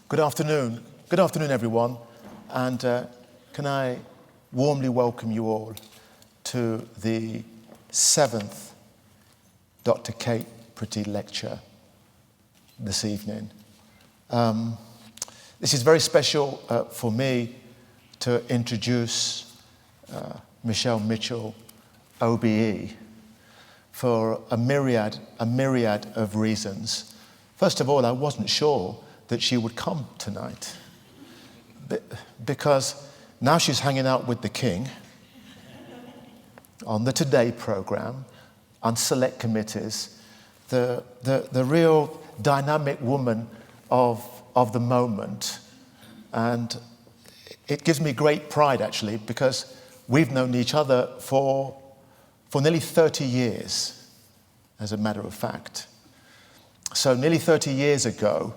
Good afternoon. Good afternoon, everyone. And can I warmly welcome you all to the 7th Dr. Kate Pretty lecture this evening. This is very special for me to introduce Michelle Mitchell, OBE, for a myriad of reasons. First of all, I wasn't sure that she would come tonight, because now she's hanging out with the King on the Today programme, on select committees, the real dynamic woman of the moment. And it gives me great pride, actually, because we've known each other for nearly 30 years, as a matter of fact. So nearly 30 years ago,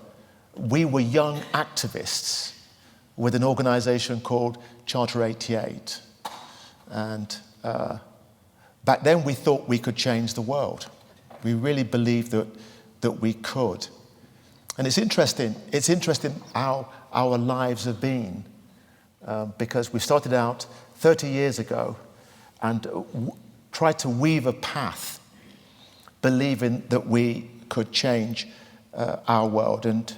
we were young activists with an organisation called Charter 88. And back then we thought we could change the world. We really believed that we could. And it's interesting how our lives have been, because we started out 30 years ago and tried to weave a path, believing that we could change our world. And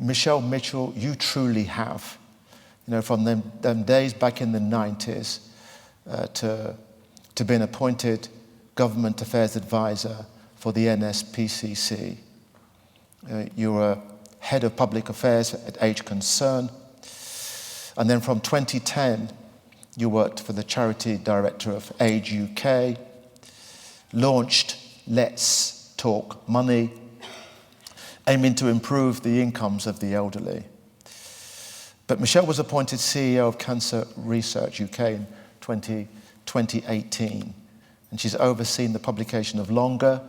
Michelle Mitchell, you truly have. You know, from them days back in the 90s to being appointed Government Affairs Advisor for the NSPCC. You were Head of Public Affairs at Age Concern. And then from 2010, you worked for the Charity Director of Age UK, launched Let's Talk Money, aiming to improve the incomes of the elderly. But Michelle was appointed CEO of Cancer Research UK in 2018, and she's overseen the publication of Longer,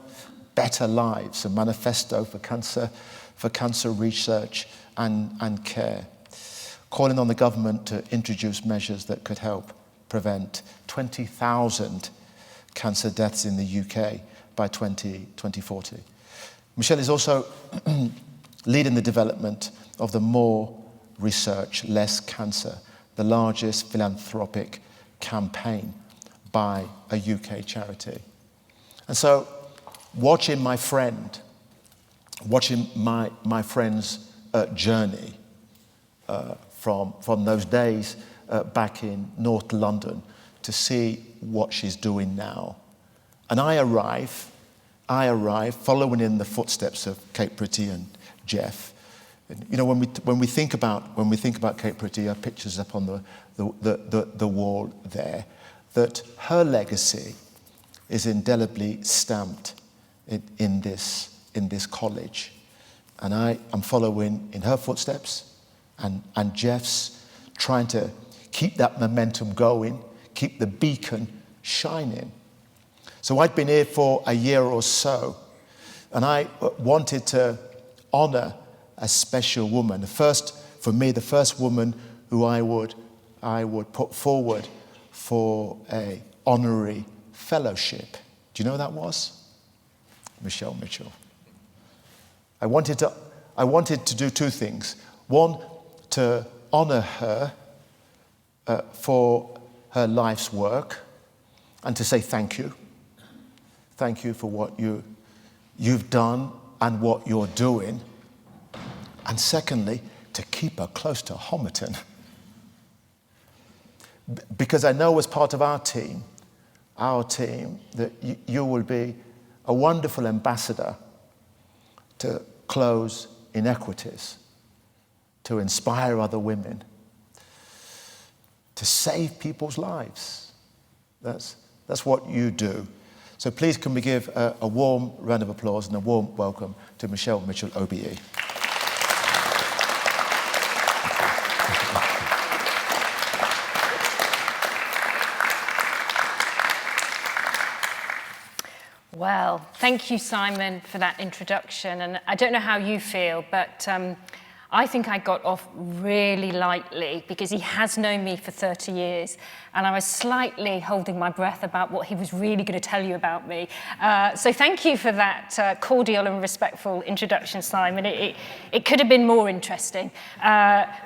Better Lives, a manifesto for cancer research and care, calling on the government to introduce measures that could help prevent 20,000 cancer deaths in the UK by 2040. Michelle is also leading the development of the More Research, Less Cancer, the largest philanthropic campaign by a UK charity. And so watching my friend's journey from those days back in North London to see what she's doing now. And I arrive following in the footsteps of Kate Pretty and Jeff. And, you know, when we think about Kate Pretty, her pictures up on the wall there, that her legacy is indelibly stamped in this college. And I am following in her footsteps, and Jeff's trying to keep that momentum going, keep the beacon shining. So I'd been here for a year or so, and I wanted to honour a special woman. The first woman who I would put forward for a honorary fellowship. Do you know who that was? Michelle Mitchell. I wanted to do two things. One, to honour her for her life's work, and to say thank you. Thank you for what you've done and what you're doing. And secondly, to keep her close to Homerton. Because I know as part of our team, that you will be a wonderful ambassador to close inequities, to inspire other women, to save people's lives. That's what you do. So please can we give a warm round of applause and a warm welcome to Michelle Mitchell, OBE. Well, thank you, Simon, for that introduction. And I don't know how you feel, but I think I got off really lightly because he has known me for 30 years and I was slightly holding my breath about what he was really going to tell you about me. So thank you for that cordial and respectful introduction, Simon. It could have been more interesting.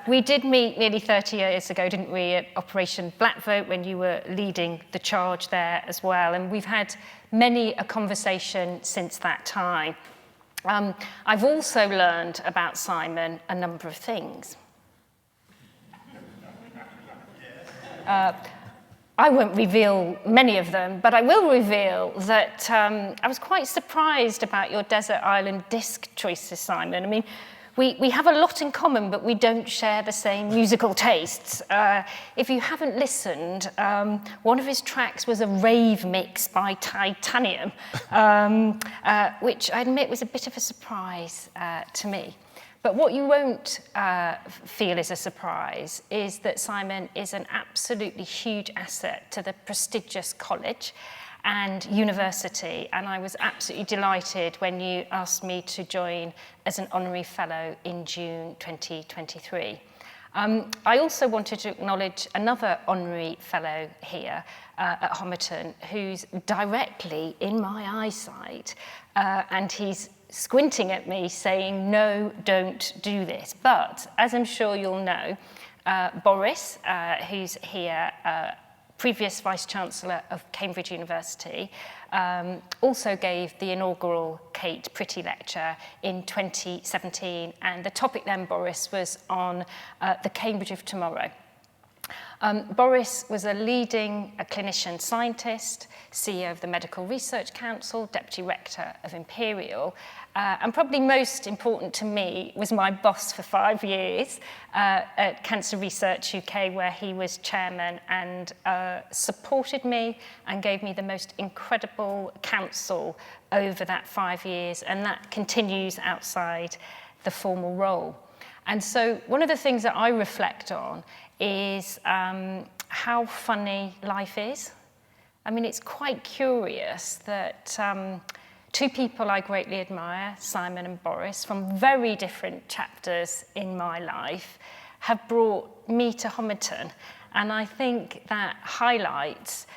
We did meet nearly 30 years ago, didn't we, at Operation Black Vote when you were leading the charge there as well. And we've had many a conversation since that time. I've also learned about Simon a number of things. I won't reveal many of them, but I will reveal that I was quite surprised about your desert island disc choices, Simon. I mean, we have a lot in common, but we don't share the same musical tastes. If you haven't listened, one of his tracks was a rave mix by Titanium, which I admit was a bit of a surprise to me. But what you won't feel is a surprise is that Simon is an absolutely huge asset to the prestigious college and university, and I was absolutely delighted when you asked me to join as an honorary fellow in June 2023. I also wanted to acknowledge another honorary fellow here at Homerton who's directly in my eyesight, and he's squinting at me saying, no, don't do this. But as I'm sure you'll know, Boris, who's here, previous Vice-Chancellor of Cambridge University, also gave the inaugural Kate Pretty Lecture in 2017, and the topic then, Boris, was on the Cambridge of tomorrow. Boris was a leading clinician scientist, CEO of the Medical Research Council, Deputy Rector of Imperial, and probably most important to me was my boss for 5 years at Cancer Research UK, where he was chairman and supported me and gave me the most incredible counsel over that 5 years, and that continues outside the formal role. And so one of the things that I reflect on is how funny life is. I mean, it's quite curious that two people I greatly admire, Simon and Boris, from very different chapters in my life, have brought me to Homerton. And I think that highlights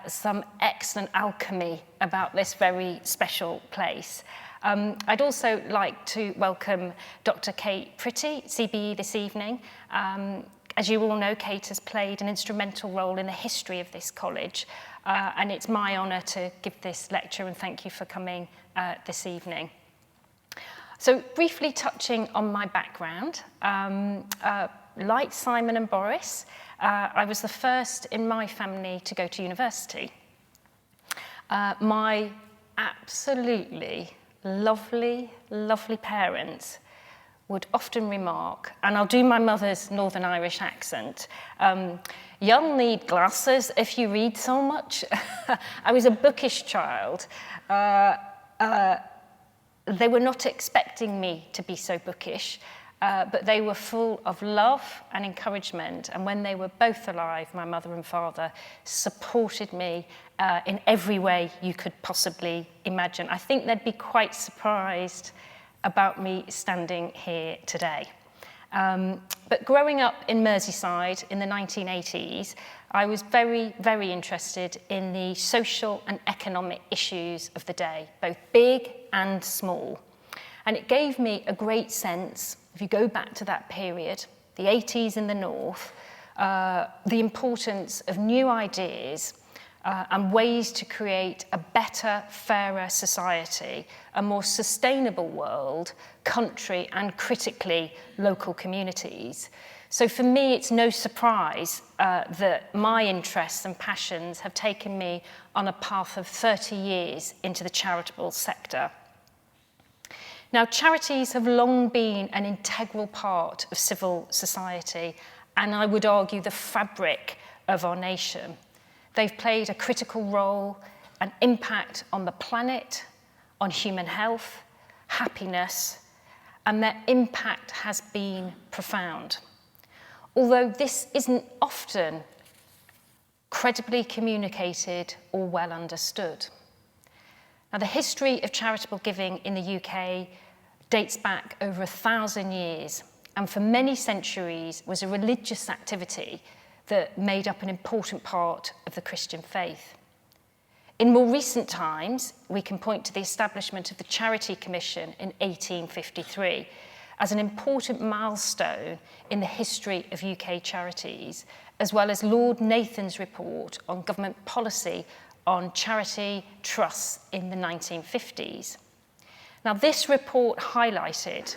some excellent alchemy about this very special place. I'd also like to welcome Dr. Kate Pretty, CBE, this evening. As you all know, Kate has played an instrumental role in the history of this college, and it's my honour to give this lecture, and thank you for coming this evening. So briefly touching on my background, like Simon and Boris, I was the first in my family to go to university. My absolutely lovely, lovely parents would often remark, and I'll do my mother's Northern Irish accent, you'll need glasses if you read so much. I was a bookish child. They were not expecting me to be so bookish, but they were full of love and encouragement, and when they were both alive, my mother and father supported me in every way you could possibly imagine. I think they'd be quite surprised about me standing here today. But growing up in Merseyside in the 1980s, I was very, very interested in the social and economic issues of the day, both big and small. And it gave me a great sense, if you go back to that period, the 80s in the north, the importance of new ideas and ways to create a better, fairer society, a more sustainable world, country, and critically, local communities. So for me, it's no surprise that my interests and passions have taken me on a path of 30 years into the charitable sector. Now, charities have long been an integral part of civil society, and I would argue the fabric of our nation. They've played a critical role, an impact on the planet, on human health, happiness, and their impact has been profound. Although this isn't often credibly communicated or well understood. Now, the history of charitable giving in the UK dates back over 1,000 years, and for many centuries was a religious activity that made up an important part of the Christian faith. In more recent times, we can point to the establishment of the Charity Commission in 1853 as an important milestone in the history of UK charities, as well as Lord Nathan's report on government policy on charity trusts in the 1950s. Now, this report highlighted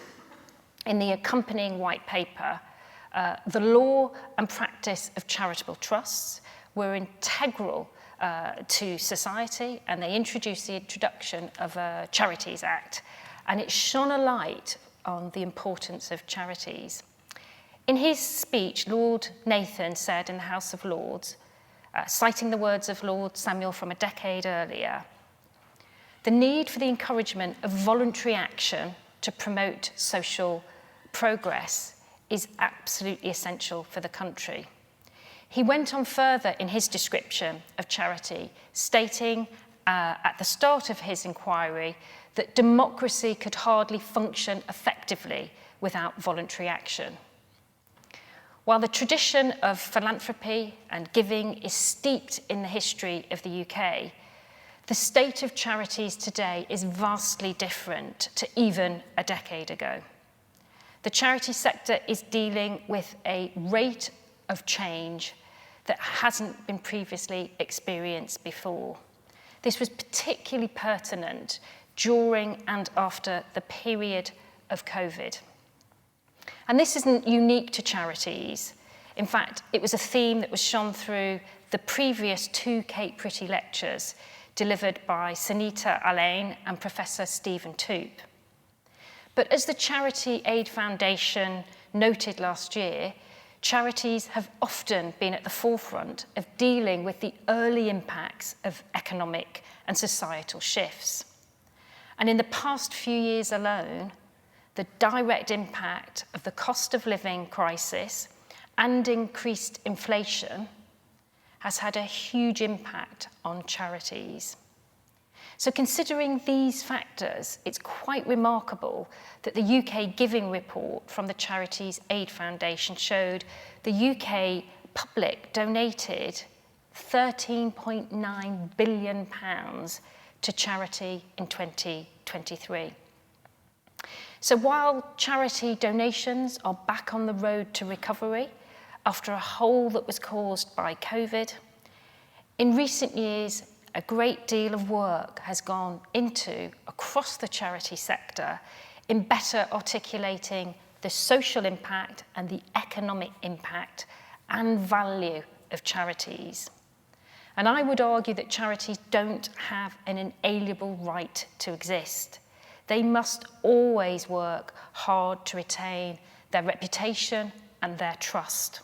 in the accompanying white paper the law and practice of charitable trusts were integral to society, and they introduced the introduction of a Charities Act, and it shone a light on the importance of charities. In his speech, Lord Nathan said in the House of Lords, citing the words of Lord Samuel from a decade earlier, the need for the encouragement of voluntary action to promote social progress is absolutely essential for the country. He went on further in his description of charity, stating at the start of his inquiry that democracy could hardly function effectively without voluntary action. While the tradition of philanthropy and giving is steeped in the history of the UK, the state of charities today is vastly different to even a decade ago. The charity sector is dealing with a rate of change that hasn't been previously experienced before. This was particularly pertinent during and after the period of COVID. And this isn't unique to charities. In fact, it was a theme that was shone through the previous 2 Cape Pretty lectures delivered by Sunita Alain and Professor Stephen Toop. But as the Charity Aid Foundation noted last year, charities have often been at the forefront of dealing with the early impacts of economic and societal shifts. And in the past few years alone, the direct impact of the cost of living crisis and increased inflation has had a huge impact on charities. So considering these factors, it's quite remarkable that the UK Giving Report from the Charities Aid Foundation showed the UK public donated £13.9 billion to charity in 2023. So while charity donations are back on the road to recovery after a hole that was caused by COVID, in recent years, a great deal of work has gone into, across the charity sector, in better articulating the social impact and the economic impact and value of charities. And I would argue that charities don't have an inalienable right to exist. They must always work hard to retain their reputation and their trust.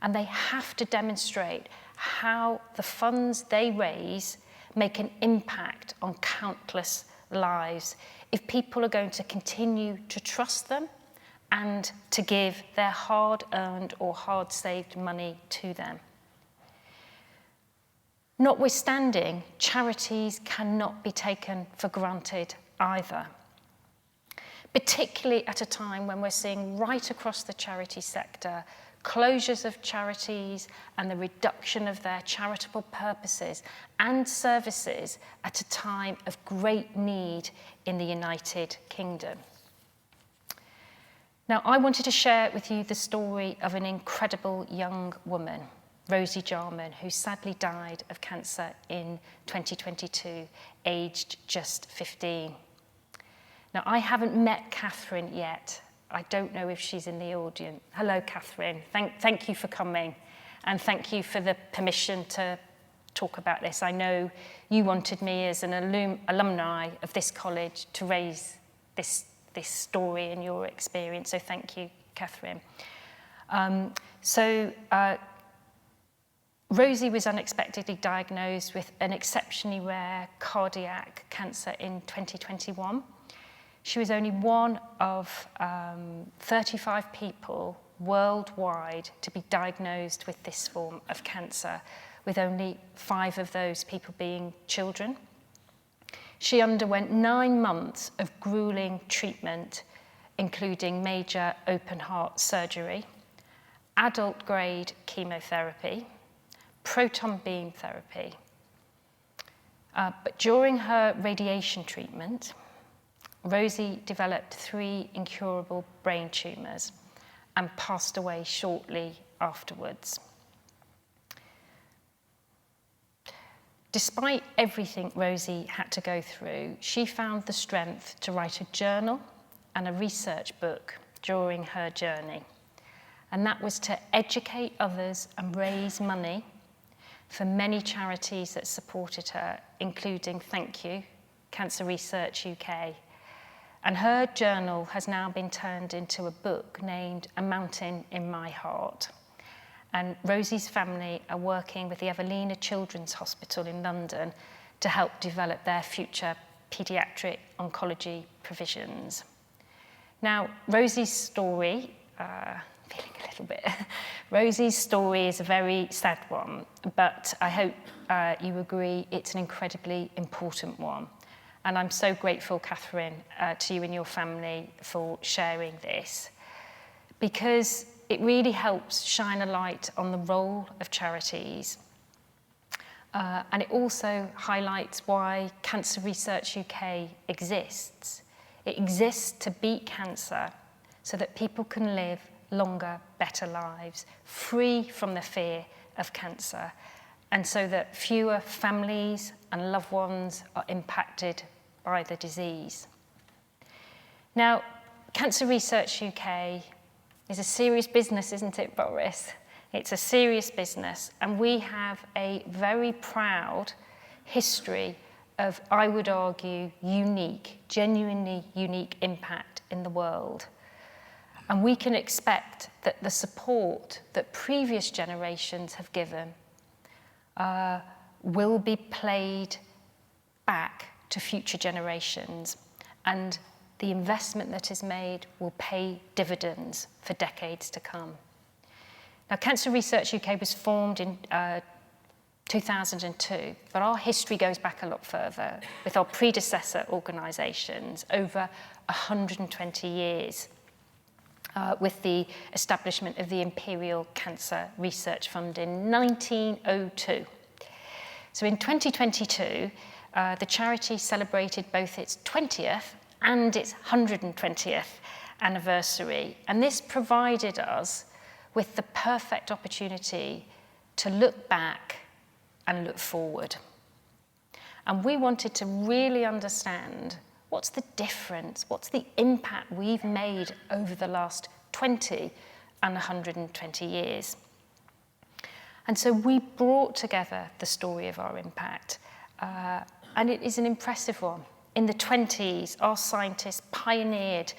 And they have to demonstrate how the funds they raise make an impact on countless lives if people are going to continue to trust them and to give their hard-earned or hard-saved money to them. Notwithstanding, charities cannot be taken for granted either, particularly at a time when we're seeing right across the charity sector closures of charities and the reduction of their charitable purposes and services at a time of great need in the United Kingdom. Now, I wanted to share with you the story of an incredible young woman, Rosie Jarman, who sadly died of cancer in 2022, aged just 15. Now, I haven't met Catherine yet. I don't know if she's in the audience. Hello, Catherine. Thank you for coming, and thank you for the permission to talk about this. I know you wanted me as an alumni of this college to raise this story and your experience, so thank you, Catherine. Rosie was unexpectedly diagnosed with an exceptionally rare cardiac cancer in 2021. She was only one of 35 people worldwide to be diagnosed with this form of cancer, with only 5 of those people being children. She underwent 9 months of grueling treatment including major open heart surgery, adult grade chemotherapy, proton beam therapy. But during her radiation treatment, Rosie developed 3 incurable brain tumours and passed away shortly afterwards. Despite everything Rosie had to go through, she found the strength to write a journal and a research book during her journey. And that was to educate others and raise money for many charities that supported her, including, thank you, Cancer Research UK. And her journal has now been turned into a book named A Mountain in My Heart. And Rosie's family are working with the Evelina Children's Hospital in London to help develop their future paediatric oncology provisions. Now, Rosie's story, feeling a little bit, Rosie's story is a very sad one, but I hope you agree it's an incredibly important one. And I'm so grateful, Catherine, to you and your family for sharing this, because it really helps shine a light on the role of charities. And it also highlights why Cancer Research UK exists. It exists to beat cancer so that people can live longer, better lives, free from the fear of cancer, and so that fewer families and loved ones are impacted by the disease. Now, Cancer Research UK is a serious business, isn't it, Boris? It's a serious business, and we have a very proud history of, I would argue, unique, genuinely unique impact in the world. And we can expect that the support that previous generations have given will be played back to future generations, and the investment that is made will pay dividends for decades to come. Now, Cancer Research UK was formed in 2002, but our history goes back a lot further with our predecessor organisations, over 120 years, with the establishment of the Imperial Cancer Research Fund in 1902. So in 2022, the charity celebrated both its 20th and its 120th anniversary, and this provided us with the perfect opportunity to look back and look forward. And we wanted to really understand what's the difference, what's the impact we've made over the last 20 and 120 years. And so we brought together the story of our impact, and it is an impressive one. In the 20s, our scientists pioneered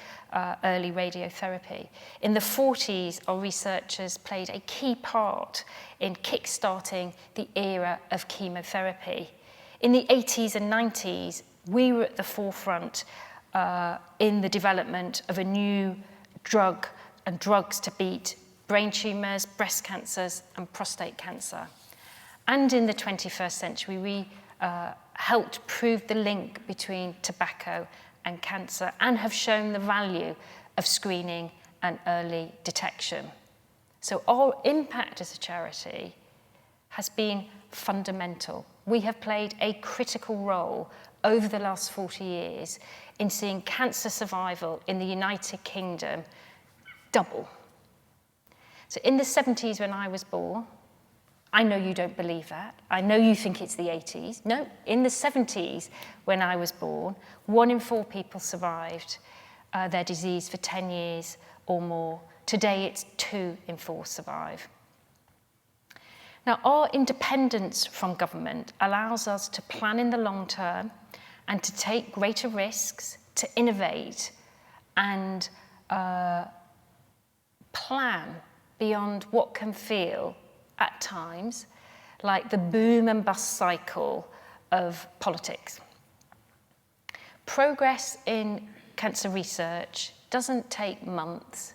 early radiotherapy. In the 40s, our researchers played a key part in kickstarting the era of chemotherapy. In the 80s and 90s, we were at the forefront in the development of a new drug and drugs to beat brain tumours, breast cancers, and prostate cancer. And in the 21st century, we helped prove the link between tobacco and cancer and have shown the value of screening and early detection. So our impact as a charity has been fundamental. We have played a critical role over the last 40 years in seeing cancer survival in the United Kingdom double. So in the 70s when I was born, I know you don't believe that. I know you think it's the 80s. No, in the 70s, when I was born, 1 in 4 people survived their disease for 10 years or more. Today, it's 2 in 4 survive. Now, our independence from government allows us to plan in the long term and to take greater risks, to innovate and plan beyond what can feel at times like the boom and bust cycle of politics. Progress in cancer research doesn't take months,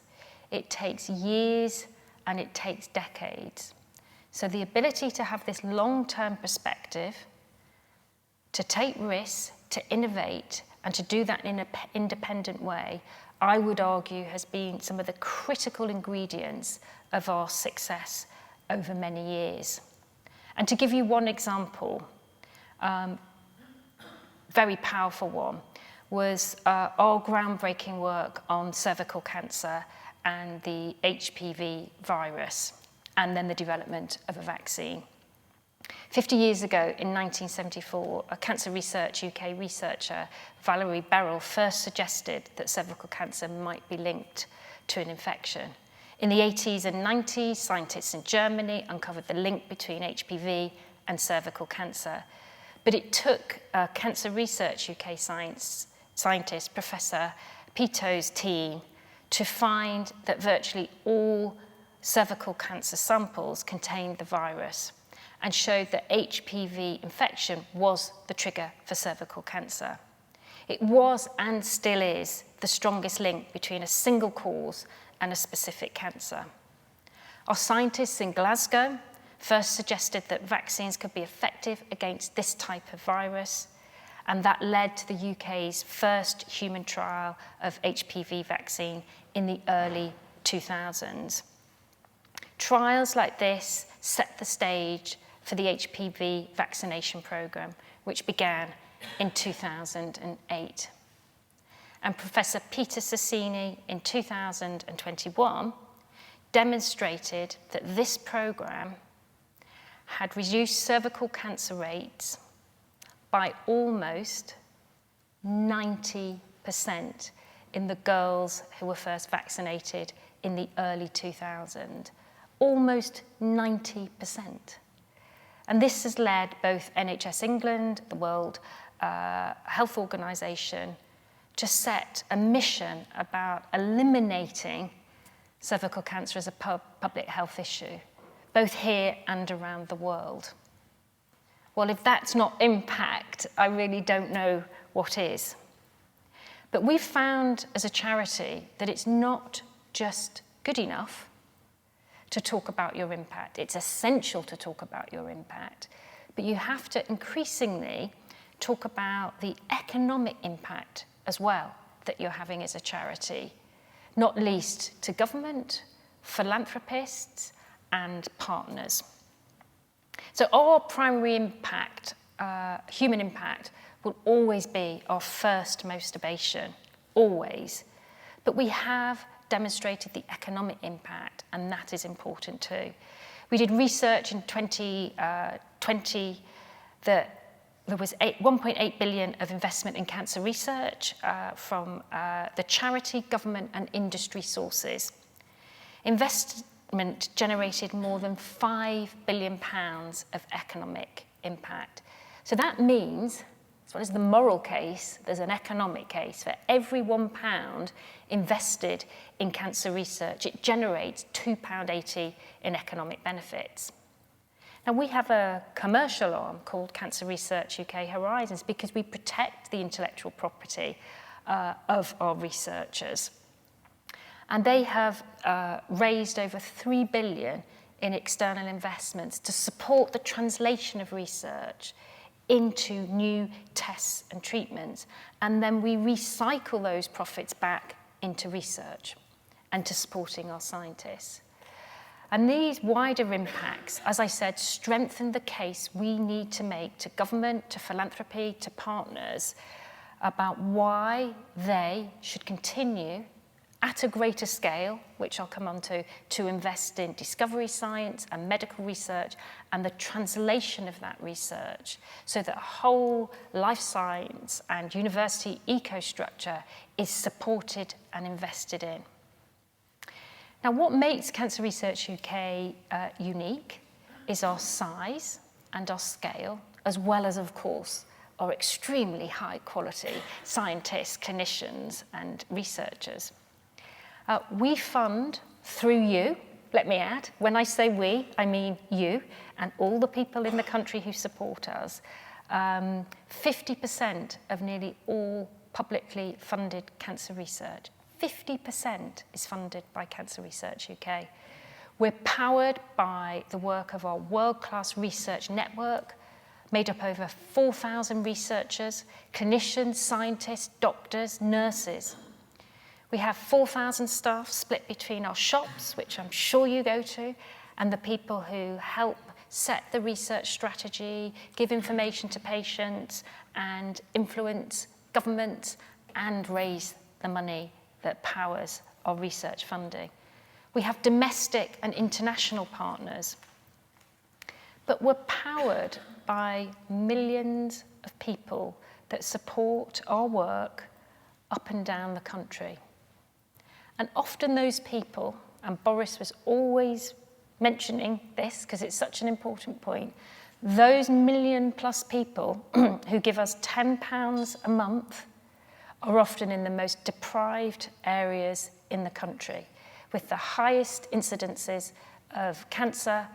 it takes years and it takes decades. So the ability to have this long-term perspective, to take risks, to innovate, and to do that in an independent way I would argue has been some of the critical ingredients of our success over many years. And to give you one example, very powerful one, was our groundbreaking work on cervical cancer and the HPV virus, and then the development of a vaccine. 50 years ago, in 1974, a Cancer Research UK researcher, Valerie Beryl, first suggested that cervical cancer might be linked to an infection. In the 80s and 90s, scientists in Germany uncovered the link between HPV and cervical cancer. But it took a Cancer Research UK scientist, Professor Pito's team, to find that virtually all cervical cancer samples contained the virus, and showed that HPV infection was the trigger for cervical cancer. It was and still is the strongest link between a single cause and a specific cancer. Our scientists in Glasgow first suggested that vaccines could be effective against this type of virus, and that led to the UK's first human trial of HPV vaccine in the early 2000s. Trials like this set the stage for the HPV vaccination program, which began in 2008. And Professor Peter Sassini in 2021 demonstrated that this program had reduced cervical cancer rates by almost 90% in the girls who were first vaccinated in the early 2000s. Almost 90%. And this has led both NHS England, the World Health Organization, to set a mission about eliminating cervical cancer as a public health issue, both here and around the world. Well, if that's not impact, I really don't know what is. But we've found as a charity that it's not just good enough to talk about your impact. It's essential to talk about your impact, but you have to increasingly talk about the economic impact as well that you're having as a charity, not least to government, philanthropists, and partners. So our primary impact, human impact, will always be our first motivation, always. But we have demonstrated the economic impact, and that is important too. We did research in 2020 that there was 1.8 billion of investment in cancer research from the charity, government, and industry sources. Investment generated more than £5 billion of economic impact. So that means, as well as the moral case, there's an economic case. For every £1 invested in cancer research, it generates £2.80 in economic benefits. Now, we have a commercial arm called Cancer Research UK Horizons because we protect the intellectual property of our researchers. And they have raised over £3 billion in external investments to support the translation of research into new tests and treatments. And then we recycle those profits back into research and to supporting our scientists. And these wider impacts, as I said, strengthen the case we need to make to government, to philanthropy, to partners about why they should continue at a greater scale, which I'll come on to invest in discovery science and medical research and the translation of that research so that whole life science and university ecostructure is supported and invested in. Now, what makes Cancer Research UK unique is our size and our scale, as well as, of course, our extremely high quality scientists, clinicians, and researchers. We fund through you, let me add, when I say we, I mean you and all the people in the country who support us. 50% of nearly all publicly funded cancer research, 50% is funded by Cancer Research UK. We're powered by the work of our world-class research network, made up over 4,000 researchers, clinicians, scientists, doctors, nurses. We have 4,000 staff split between our shops, which I'm sure you go to, and the people who help set the research strategy, give information to patients, and influence government and raise the money that powers our research funding. We have domestic and international partners, but we're powered by millions of people that support our work up and down the country. And often those people, and Boris was always mentioning this because it's such an important point, those million-plus people who give us £10 a month are often in the most deprived areas in the country, with the highest incidences of cancer,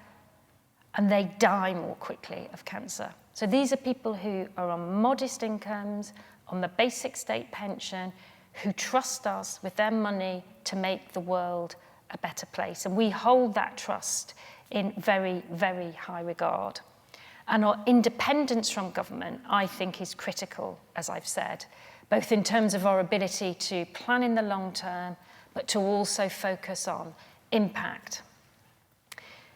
and they die more quickly of cancer. So these are people who are on modest incomes, on the basic state pension, who trust us with their money to make the world a better place. And we hold that trust in very, very high regard. And our independence from government, I think, is critical, as I've said, both in terms of our ability to plan in the long term, but to also focus on impact.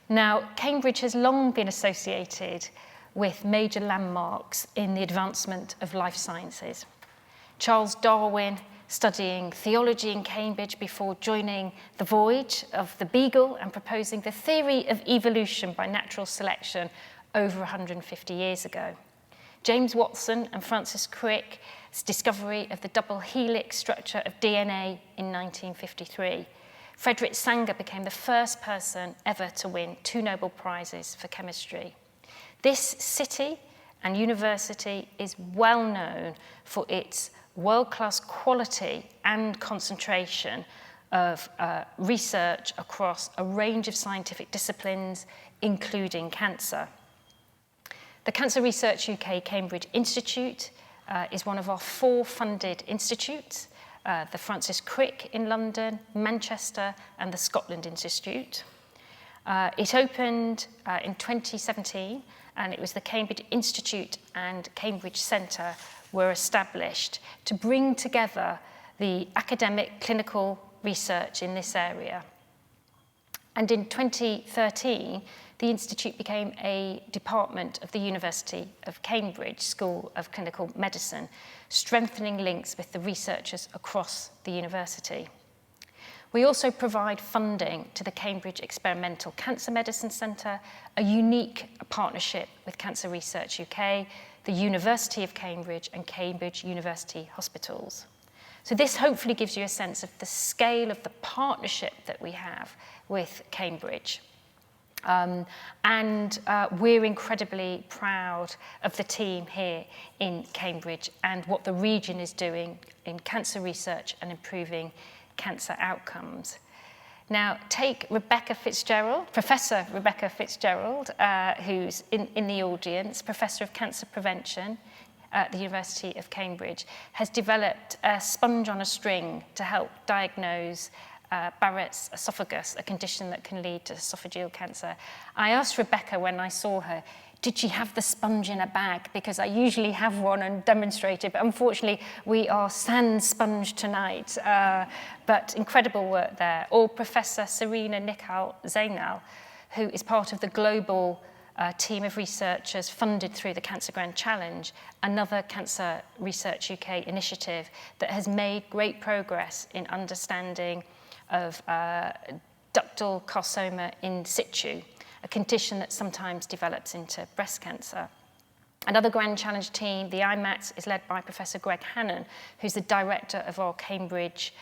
Now, Cambridge has long been associated with major landmarks in the advancement of life sciences. Charles Darwin, studying theology in Cambridge before joining the voyage of the Beagle and proposing the theory of evolution by natural selection over 150 years ago. James Watson and Francis Crick's discovery of the double helix structure of DNA in 1953. Frederick Sanger became the first person ever to win 2 Nobel Prizes for chemistry. This city and university is well known for its world-class quality and concentration of research across a range of scientific disciplines, including cancer. The Cancer Research UK Cambridge Institute is one of our 4 funded institutes, the Francis Crick in London, Manchester, and the Scotland Institute. It opened in 2017, and it was the Cambridge Institute and Cambridge Centre were established to bring together the academic clinical research in this area. And in 2013, the Institute became a department of the University of Cambridge School of Clinical Medicine, strengthening links with the researchers across the university. We also provide funding to the Cambridge Experimental Cancer Medicine Centre, a unique partnership with Cancer Research UK, the University of Cambridge, and Cambridge University Hospitals. So this hopefully gives you a sense of the scale of the partnership that we have with Cambridge. We're incredibly proud of the team here in Cambridge and what the region is doing in cancer research and improving cancer outcomes. Now, take Rebecca Fitzgerald, Professor Rebecca Fitzgerald, who's in the audience, Professor of Cancer Prevention at the University of Cambridge, has developed a sponge on a string to help diagnose Barrett's esophagus, a condition that can lead to esophageal cancer. I asked Rebecca when I saw her, did she have the sponge in a bag? Because I usually have one and demonstrate it, but unfortunately we are sans sponge tonight. But incredible work there. Or Professor Serena Nikhal Zainal, who is part of the global team of researchers funded through the Cancer Grand Challenge, another Cancer Research UK initiative that has made great progress in understanding of ductal carcinoma in situ, a condition that sometimes develops into breast cancer. Another Grand Challenge team, the IMATS, is led by Professor Greg Hannon, who's the director of our Cambridge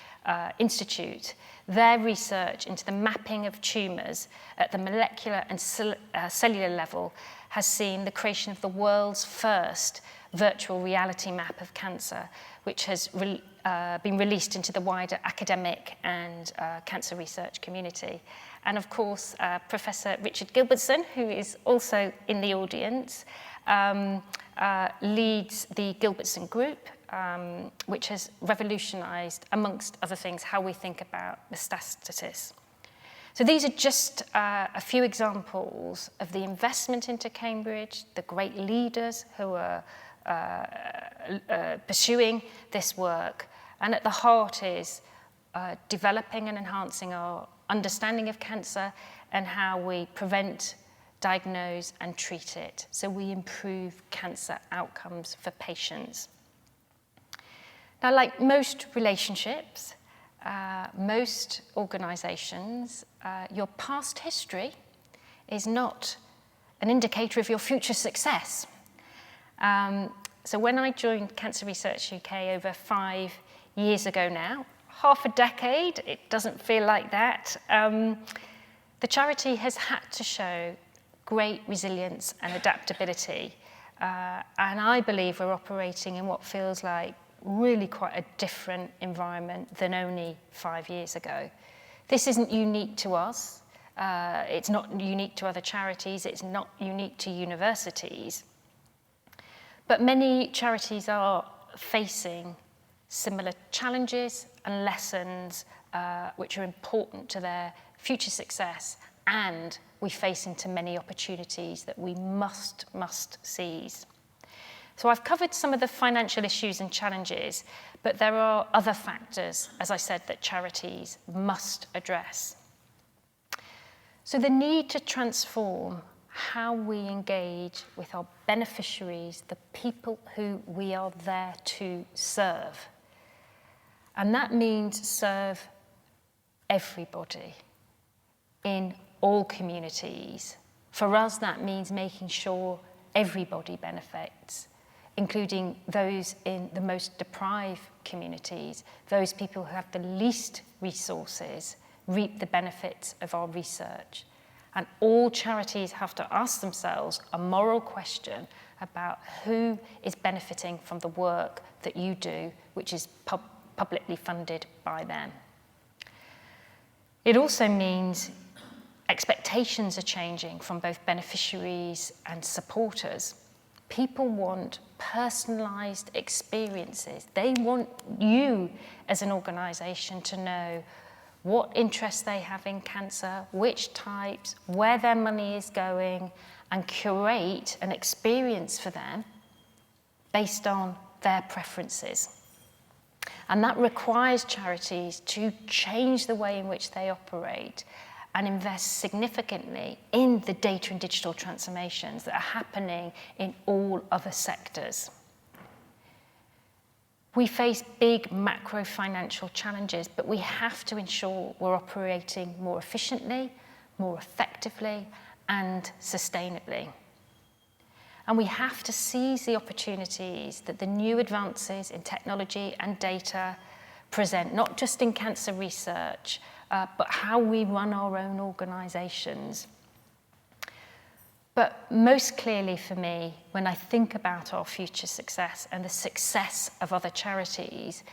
Institute. Their research into the mapping of tumours at the molecular and cellular level has seen the creation of the world's first virtual reality map of cancer, which has been released into the wider academic and cancer research community. And of course, Professor Richard Gilbertson, who is also in the audience, leads the Gilbertson Group, which has revolutionised, amongst other things, how we think about metastasis. So these are just a few examples of the investment into Cambridge, the great leaders who are pursuing this work, and at the heart is developing and enhancing our understanding of cancer and how we prevent, diagnose and treat it, so we improve cancer outcomes for patients. Now, like most relationships, most organisations, your past history is not an indicator of your future success. So when I joined Cancer Research UK over 5 years ago now, half a decade, it doesn't feel like that, the charity has had to show great resilience and adaptability. And I believe we're operating in what feels like really quite a different environment than only 5 years ago. This isn't unique to us. It's not unique to other charities. It's not unique to universities. But many charities are facing similar challenges and lessons which are important to their future success, and we face into many opportunities that we must seize. So I've covered some of the financial issues and challenges, but there are other factors, as I said, that charities must address. So the need to transform how we engage with our beneficiaries, the people who we are there to serve. And that means serve everybody in all communities. For us, that means making sure everybody benefits, including those in the most deprived communities, those people who have the least resources, reap the benefits of our research. And all charities have to ask themselves a moral question about who is benefiting from the work that you do, which is publicly funded by them. It also means expectations are changing from both beneficiaries and supporters. People want personalised experiences. They want you as an organisation to know what interests they have in cancer, which types, where their money is going, and curate an experience for them based on their preferences. And that requires charities to change the way in which they operate and invest significantly in the data and digital transformations that are happening in all other sectors. We face big macro financial challenges, but we have to ensure we're operating more efficiently, more effectively, and sustainably. And we have to seize the opportunities that the new advances in technology and data present, not just in cancer research, but how we run our own organisations. But most clearly for me, when I think about our future success and the success of other charities,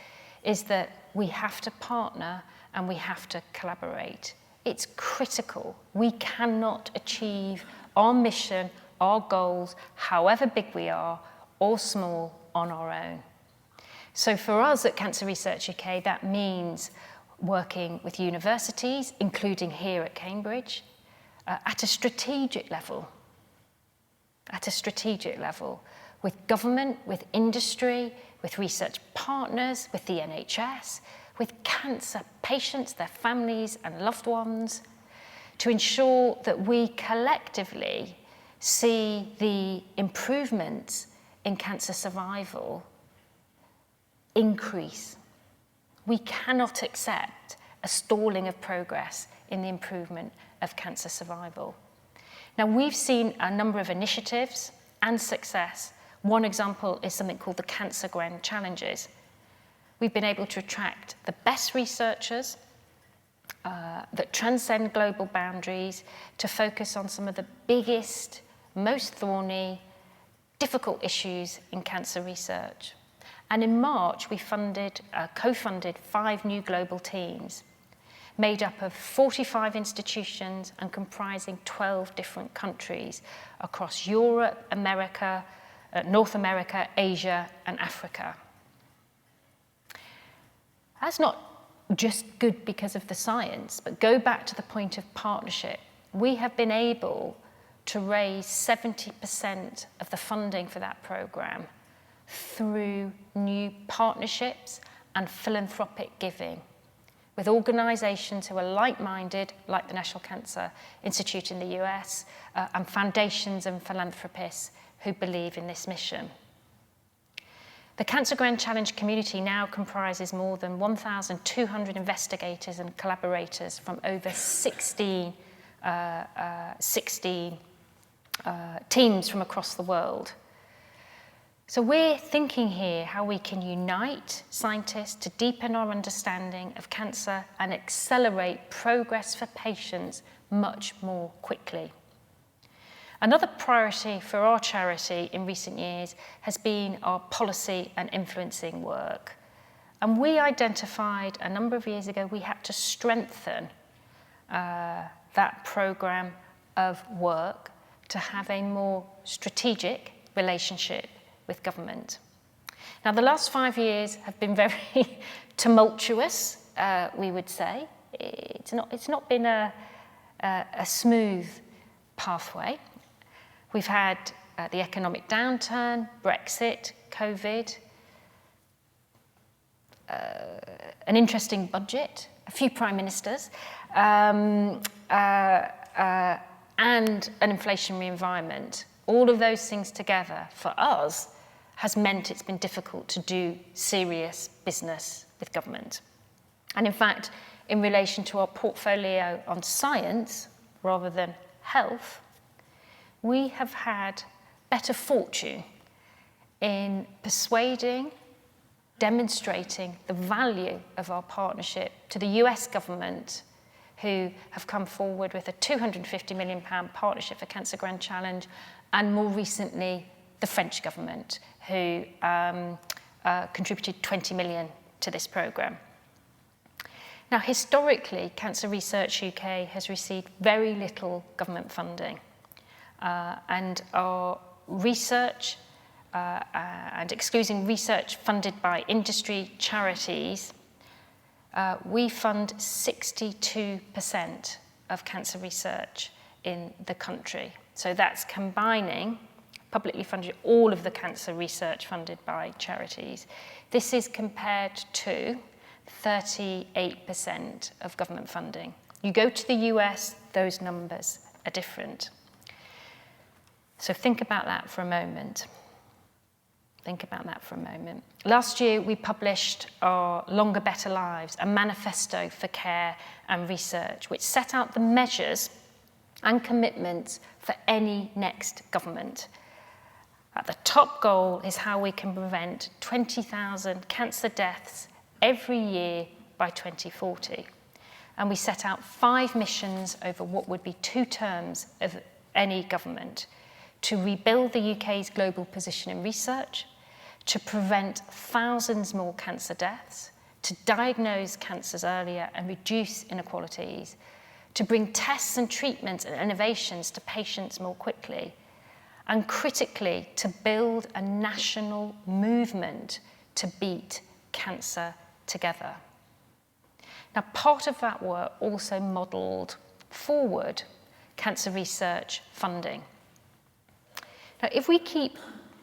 is that we have to partner and we have to collaborate. It's critical. We cannot achieve our mission, our goals, however big we are, or small, on our own. So for us at Cancer Research UK, that means working with universities, including here at Cambridge, at a strategic level, with government, with industry, with research partners, with the NHS, with cancer patients, their families and loved ones, to ensure that we collectively see the improvements in cancer survival increase. We cannot accept a stalling of progress in the improvement of cancer survival. Now, we've seen a number of initiatives and success. One example is something called the Cancer Grand Challenges. We've been able to attract the best researchers that transcend global boundaries to focus on some of the biggest, most thorny, difficult issues in cancer research. And in March, we co-funded 5 new global teams made up of 45 institutions and comprising 12 different countries across Europe, America, North America, Asia, and Africa. That's not just good because of the science, but go back to the point of partnership. We have been able to raise 70% of the funding for that program through new partnerships and philanthropic giving, with organisations who are like-minded, like the National Cancer Institute in the US, and foundations and philanthropists who believe in this mission. The Cancer Grand Challenge community now comprises more than 1,200 investigators and collaborators from over 16 teams from across the world. So we're thinking here how we can unite scientists to deepen our understanding of cancer and accelerate progress for patients much more quickly. Another priority for our charity in recent years has been our policy and influencing work. And we identified a number of years ago we had to strengthen that programme of work to have a more strategic relationship with government. Now, the last 5 years have been very tumultuous, we would say. It's not been a smooth pathway. We've had the economic downturn, Brexit, COVID, an interesting budget, a few prime ministers, and an inflationary environment. All of those things together, for us, has meant it's been difficult to do serious business with government. And in fact, in relation to our portfolio on science, rather than health, we have had better fortune in persuading, demonstrating the value of our partnership to the US government, who have come forward with a £250 million partnership for Cancer Grand Challenge, and more recently, the French government, who contributed 20 million to this programme. Now, historically, Cancer Research UK has received very little government funding, and our research, and excluding research funded by industry charities, we fund 62% of cancer research in the country. So that's combining publicly funded, all of the cancer research funded by charities. This is compared to 38% of government funding. You go to the US, those numbers are different. So think about that for a moment. Think about that for a moment. Last year, we published our Longer, Better Lives, a manifesto for care and research, which set out the measures and commitments for any next government. At the top goal is how we can prevent 20,000 cancer deaths every year by 2040. And we set out 5 missions over what would be 2 terms of any government: to rebuild the UK's global position in research, to prevent thousands more cancer deaths, to diagnose cancers earlier and reduce inequalities, to bring tests and treatments and innovations to patients more quickly, and critically, to build a national movement to beat cancer together. Now, part of that work also modelled forward cancer research funding. Now, if we keep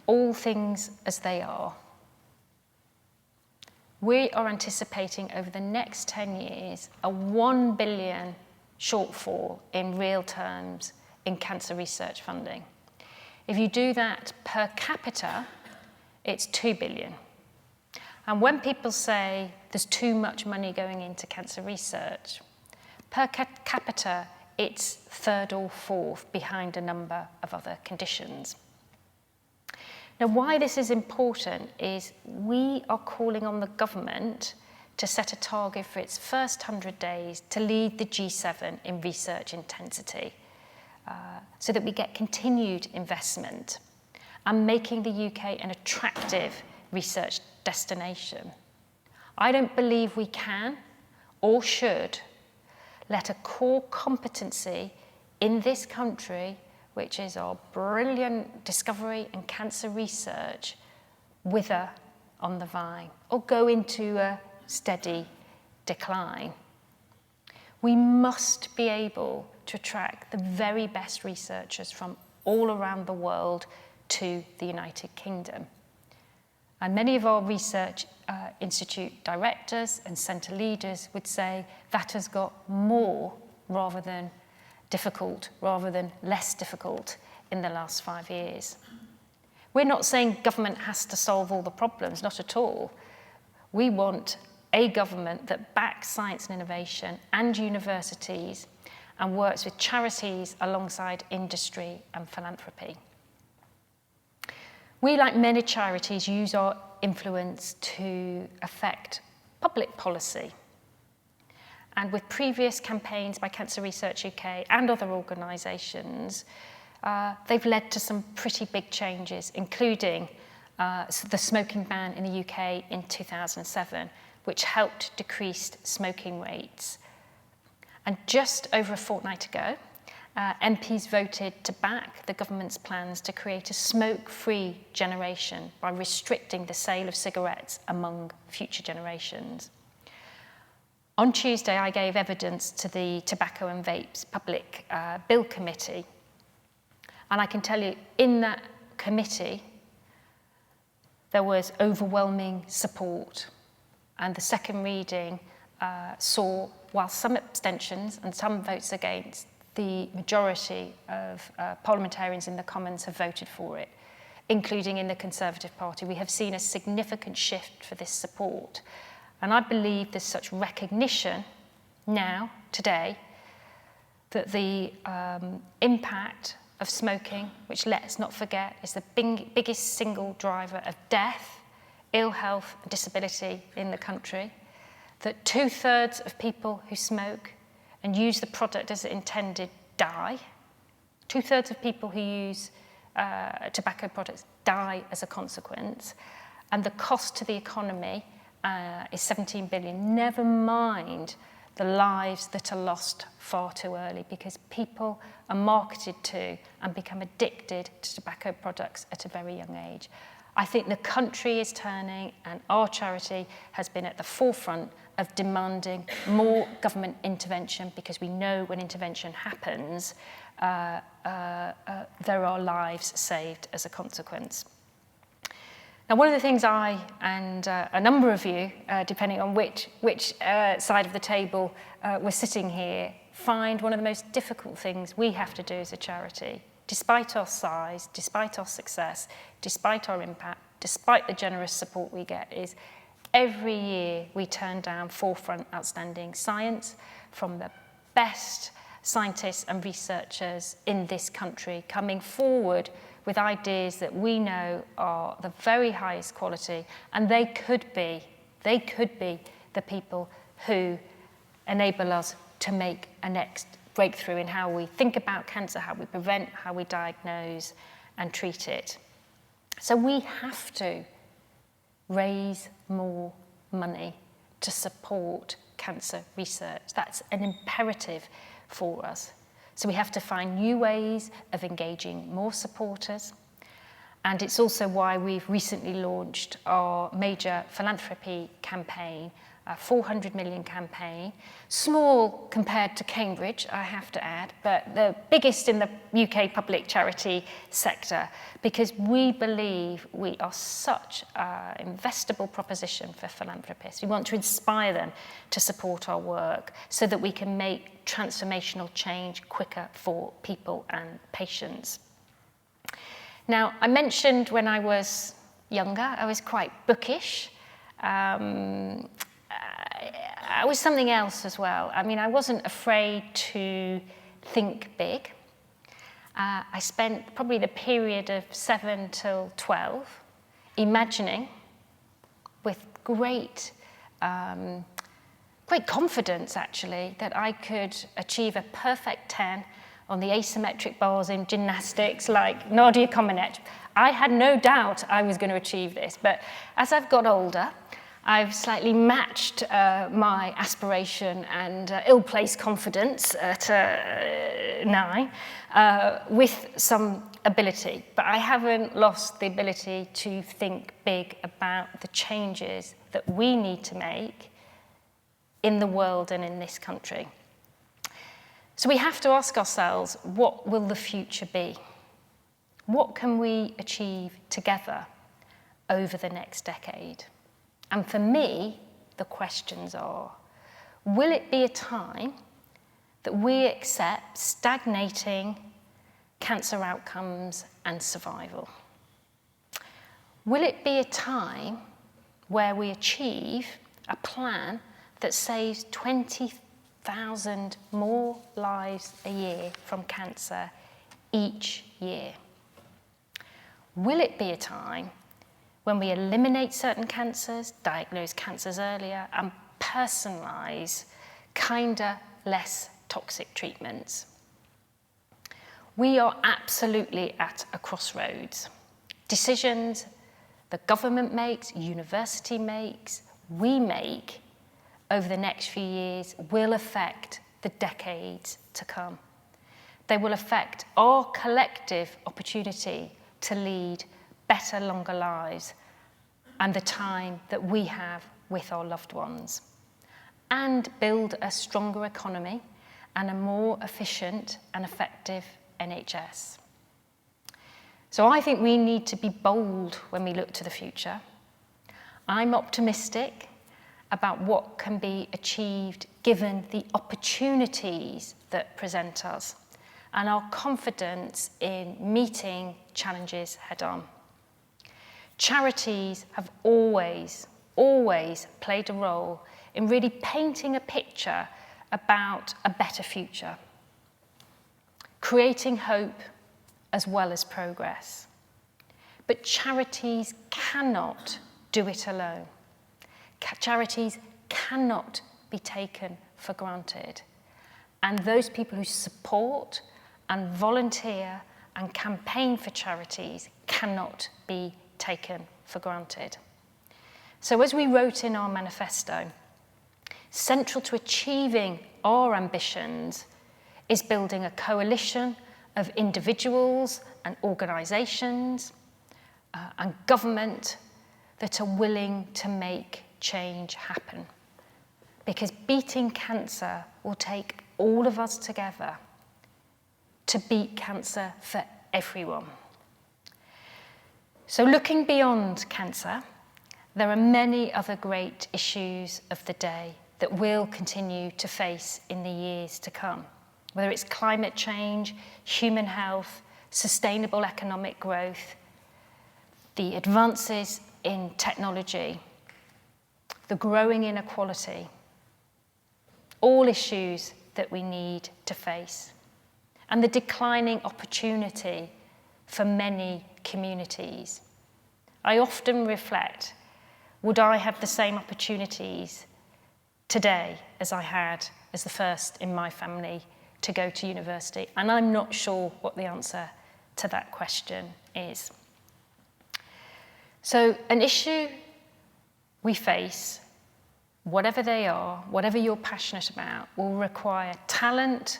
all things as they are, we are anticipating over the next 10 years a 1 billion shortfall in real terms in cancer research funding. If you do that per capita, it's 2 billion. And when people say there's too much money going into cancer research, per capita, it's 3rd or 4th behind a number of other conditions. Now, why this is important is we are calling on the government to set a target for its first 100 days to lead the G7 in research intensity, so that we get continued investment and making the UK an attractive research destination. I don't believe we can or should let a core competency in this country, which is our brilliant discovery and cancer research, wither on the vine or go into a steady decline. We must be able to attract the very best researchers from all around the world to the United Kingdom. And many of our research institute directors and centre leaders would say that has got more rather than difficult, rather than less difficult in the last 5 years. We're not saying government has to solve all the problems, not at all. We want a government that backs science and innovation and universities and works with charities alongside industry and philanthropy. We, like many charities, use our influence to affect public policy. And with previous campaigns by Cancer Research UK and other organisations, they've led to some pretty big changes, including the smoking ban in the UK in 2007, which helped decrease smoking rates. And just over a fortnight ago, MPs voted to back the government's plans to create a smoke-free generation by restricting the sale of cigarettes among future generations. On Tuesday, I gave evidence to the Tobacco and Vapes Public Bill Committee. And I can tell you, in that committee, there was overwhelming support. And the second reading saw, while some abstentions and some votes against, the majority of parliamentarians in the Commons have voted for it, including in the Conservative Party. We have seen a significant shift for this support. And I believe there's such recognition now, today, that the impact of smoking, which let's not forget is the biggest single driver of death, ill health and disability in the country, that 2/3 of people who smoke and use the product as intended die. 2/3 of people who use tobacco products die as a consequence. And the cost to the economy is 17 billion, never mind the lives that are lost far too early because people are marketed to and become addicted to tobacco products at a very young age. I think the country is turning and our charity has been at the forefront of demanding more government intervention because we know when intervention happens, there are lives saved as a consequence. Now, one of the things I and a number of you, depending on which side of the table we're sitting here, find one of the most difficult things we have to do as a charity, despite our size, despite our success, despite our impact, despite the generous support we get, is every year we turn down forefront outstanding science from the best scientists and researchers in this country coming forward with ideas that we know are the very highest quality, and they could be the people who enable us to make a next breakthrough in how we think about cancer, how we prevent, how we diagnose and treat it. So we have to raise more money to support cancer research. That's an imperative for us. So we have to find new ways of engaging more supporters. And it's also why we've recently launched our major philanthropy campaign, a 400 million campaign. Small compared to Cambridge, I have to add, but the biggest in the UK public charity sector, because we believe we are such an investable proposition for philanthropists. We want to inspire them to support our work so that we can make transformational change quicker for people and patients. Now, I mentioned when I was younger, I was quite bookish. I was something else as well. I mean, I wasn't afraid to think big. I spent probably the period of 7 till 12 imagining with great confidence, actually, that I could achieve a perfect 10 on the asymmetric bars in gymnastics like Nadia Comaneci. I had no doubt I was going to achieve this, but as I've got older, I've slightly matched my aspiration and ill-placed confidence at 9 with some ability. But I haven't lost the ability to think big about the changes that we need to make in the world and in this country. So we have to ask ourselves, what will the future be? What can we achieve together over the next decade? And for me, the questions are, will it be a time that we accept stagnating cancer outcomes and survival? Will it be a time where we achieve a plan that saves 20,000 more lives a year from cancer each year? Will it be a time when we eliminate certain cancers, diagnose cancers earlier, and personalise kinder, less toxic treatments? We are absolutely at a crossroads. Decisions the government makes, university makes, we make over the next few years will affect the decades to come. They will affect our collective opportunity to lead better, longer lives and the time that we have with our loved ones, and build a stronger economy and a more efficient and effective NHS. So I think we need to be bold when we look to the future. I'm optimistic about what can be achieved given the opportunities that present us and our confidence in meeting challenges head on. Charities have always played a role in really painting a picture about a better future, creating hope as well as progress. But charities cannot do it alone. Charities cannot be taken for granted. And those people who support and volunteer and campaign for charities cannot be taken for granted. So as we wrote in our manifesto, central to achieving our ambitions is building a coalition of individuals and organisations and government that are willing to make change happen. Because beating cancer will take all of us together to beat cancer for everyone. So looking beyond cancer, there are many other great issues of the day that we'll continue to face in the years to come. Whether it's climate change, human health, sustainable economic growth, the advances in technology, the growing inequality, all issues that we need to face, and the declining opportunity for many communities. I often reflect, would I have the same opportunities today as I had as the first in my family to go to university? And I'm not sure what the answer to that question is. So an issue we face, whatever they are, whatever you're passionate about, will require talent,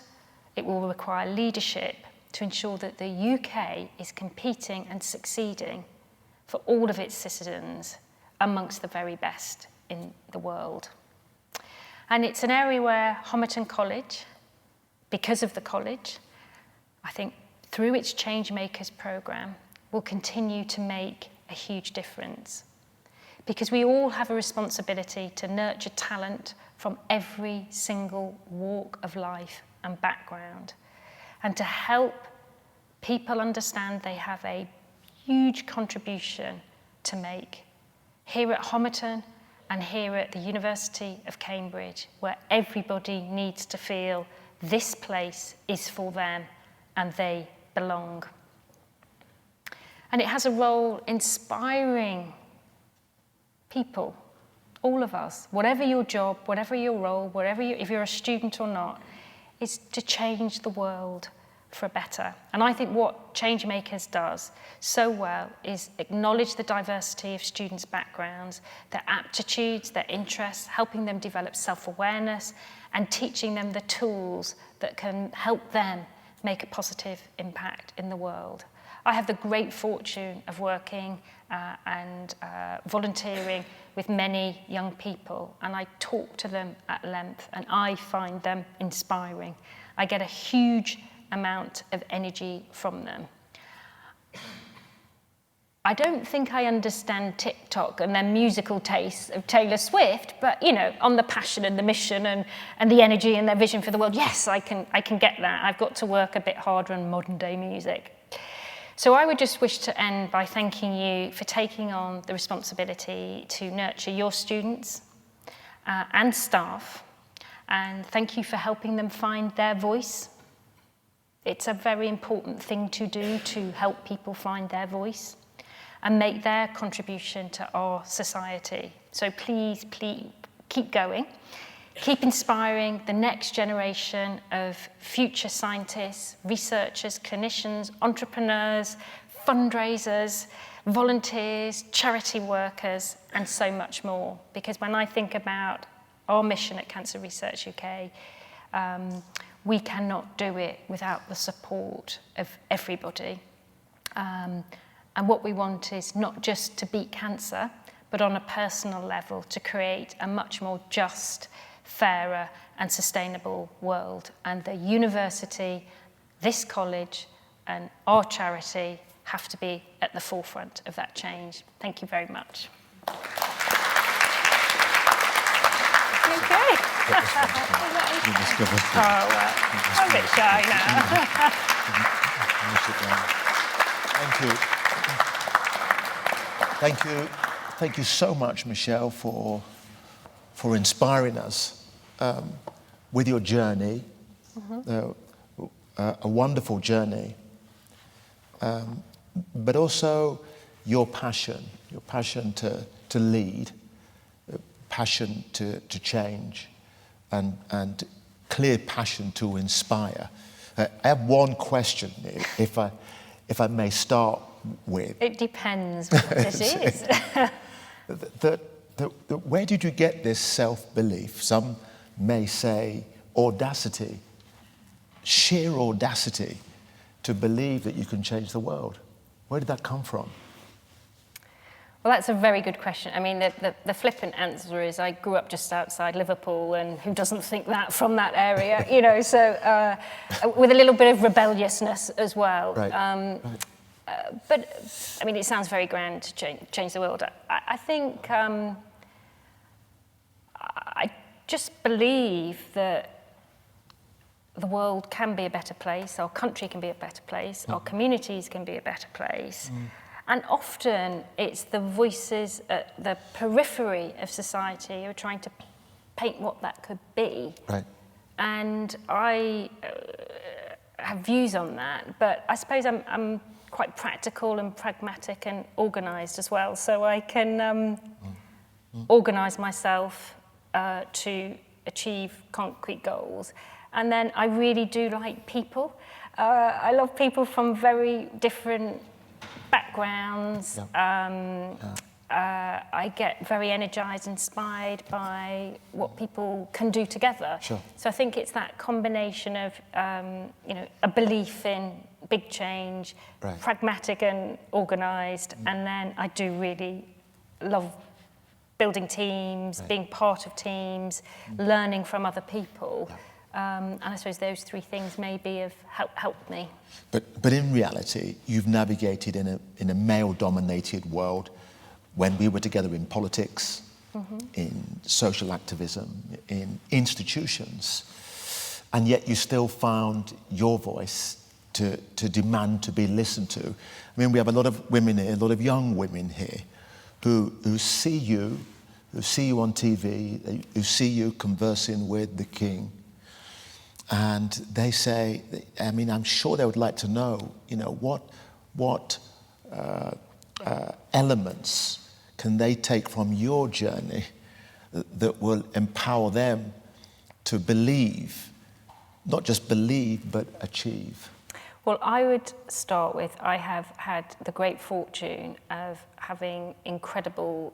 it will require leadership to ensure that the UK is competing and succeeding for all of its citizens amongst the very best in the world. And it's an area where Homerton College, because of the college, I think through its Changemakers programme, will continue to make a huge difference. Because we all have a responsibility to nurture talent from every single walk of life and background, and to help people understand they have a huge contribution to make here at Homerton and here at the University of Cambridge, where everybody needs to feel this place is for them and they belong. And it has a role inspiring people, all of us, whatever your job, whatever your role, if you're a student or not, is to change the world for better. And I think what Changemakers does so well is acknowledge the diversity of students' backgrounds, their aptitudes, their interests, helping them develop self-awareness and teaching them the tools that can help them make a positive impact in the world. I have the great fortune of working and volunteering with many young people, and I talk to them at length, and I find them inspiring. I get a huge amount of energy from them. I don't think I understand TikTok and their musical tastes of Taylor Swift, but, you know, on the passion and the mission and the energy and their vision for the world, yes, I can get that. I've got to work a bit harder on modern day music. So I would just wish to end by thanking you for taking on the responsibility to nurture your students and staff, and thank you for helping them find their voice. It's a very important thing to do, to help people find their voice and make their contribution to our society. So please keep going. Keep inspiring the next generation of future scientists, researchers, clinicians, entrepreneurs, fundraisers, volunteers, charity workers, and so much more. Because when I think about our mission at Cancer Research UK, we cannot do it without the support of everybody. And what we want is not just to beat cancer, but on a personal level to create a much more just, fairer and sustainable world. And the university, this college and our charity have to be at the forefront of that change. Thank you very much. Okay. Oh, well, I'm a bit shy now. Thank you. Thank you so much, Michelle, for inspiring us with your journey, a wonderful journey, but also your passion to lead, passion to change, and clear passion to inspire. I have one question, if I may start with. It depends what it is. Where did you get this self-belief? Some may say audacity, sheer audacity, to believe that you can change the world. Where did that come from? Well, that's a very good question. I mean, the flippant answer is I grew up just outside Liverpool, and who doesn't think that from that area, you know, so with a little bit of rebelliousness as well. Right. But, I mean, it sounds very grand to change the world. I think I just believe that the world can be a better place, our country can be a better place, our communities can be a better place. And often it's the voices at the periphery of society who are trying to paint what that could be. Right. And I have views on that, but I suppose I'm quite practical and pragmatic and organised as well, so I can organise myself to achieve concrete goals. And then I really do like people. I love people from very different backgrounds. I get very energised, inspired by what people can do together. Sure. So I think it's that combination of a belief in big change, right, pragmatic and organised, and then I do really love building teams, right, being part of teams, learning from other people. And I suppose those three things maybe have helped me. But in reality, you've navigated in a male-dominated world when we were together in politics, in social activism, in institutions, and yet you still found your voice to demand to be listened to. I mean, we have a lot of women here, a lot of young women here, who see you on TV, who see you conversing with the King, and they say, I mean, I'm sure they would like to know, what elements can they take from your journey that will empower them to believe, not just believe, but achieve? Well, I would start with, I have had the great fortune of having incredible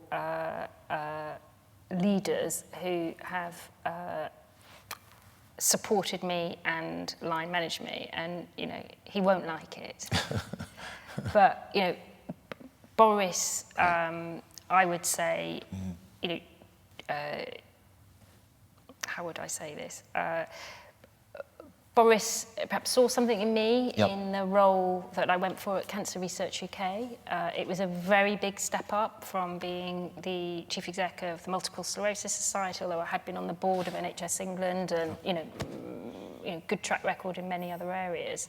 leaders who have supported me and line managed me, and he won't like it. But Boris, I would say, how would I say this? Boris perhaps saw something in me Yep. in the role that I went for at Cancer Research UK. It was a very big step up from being the chief exec of the Multiple Sclerosis Society, although I had been on the board of NHS England and, good track record in many other areas.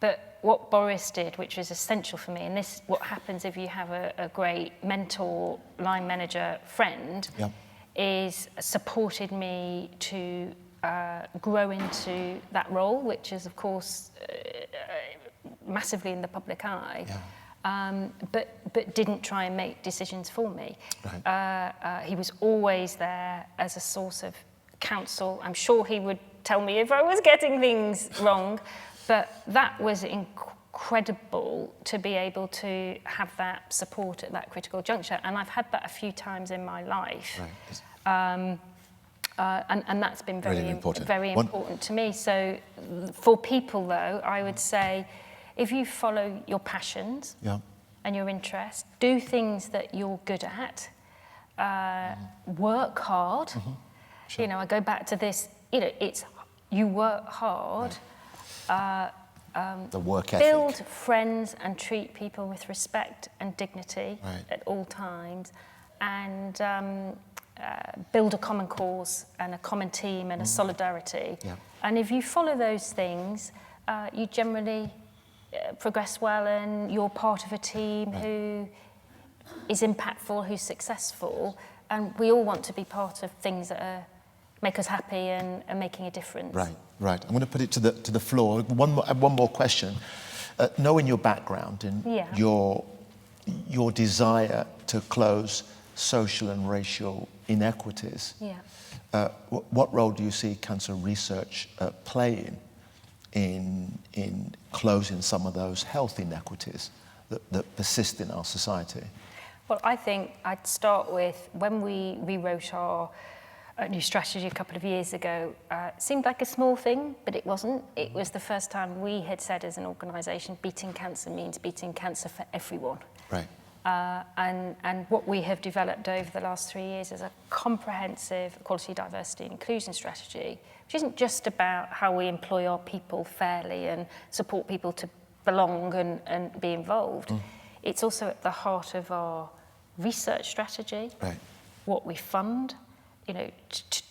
But what Boris did, which was essential for me, and this is what happens if you have a great mentor, line manager, friend, Yep. is supported me to grow into that role, which is, of course, massively in the public eye, but didn't try and make decisions for me. Right. He was always there as a source of counsel. I'm sure he would tell me if I was getting things wrong, but that was incredible to be able to have that support at that critical juncture. And I've had that a few times in my life. Right. And that's been very Really important. very important to me. So for people, though, I would say if you follow your passions and your interests, do things that you're good at, work hard. Sure. I go back to this, it's you work hard, the work ethic. build friends and treat people with respect and dignity at all times, and build a common cause and a common team and a solidarity. Yeah. And if you follow those things, you generally progress well, and you're part of a team who is impactful, who's successful, and we all want to be part of things that make us happy and are making a difference. Right. I'm going to put it to the floor. One more question. Knowing your background and your desire to close social and racial inequities, what role do you see cancer research playing in closing some of those health inequities that persist in our society? Well, I think I'd start with when we rewrote our new strategy a couple of years ago. It seemed like a small thing, but it wasn't. It was the first time we had said as an organisation, beating cancer means beating cancer for everyone. Right. And what we have developed over the last 3 years is a comprehensive equality, diversity and inclusion strategy, which isn't just about how we employ our people fairly and support people to belong and be involved. It's also at the heart of our research strategy, what we fund.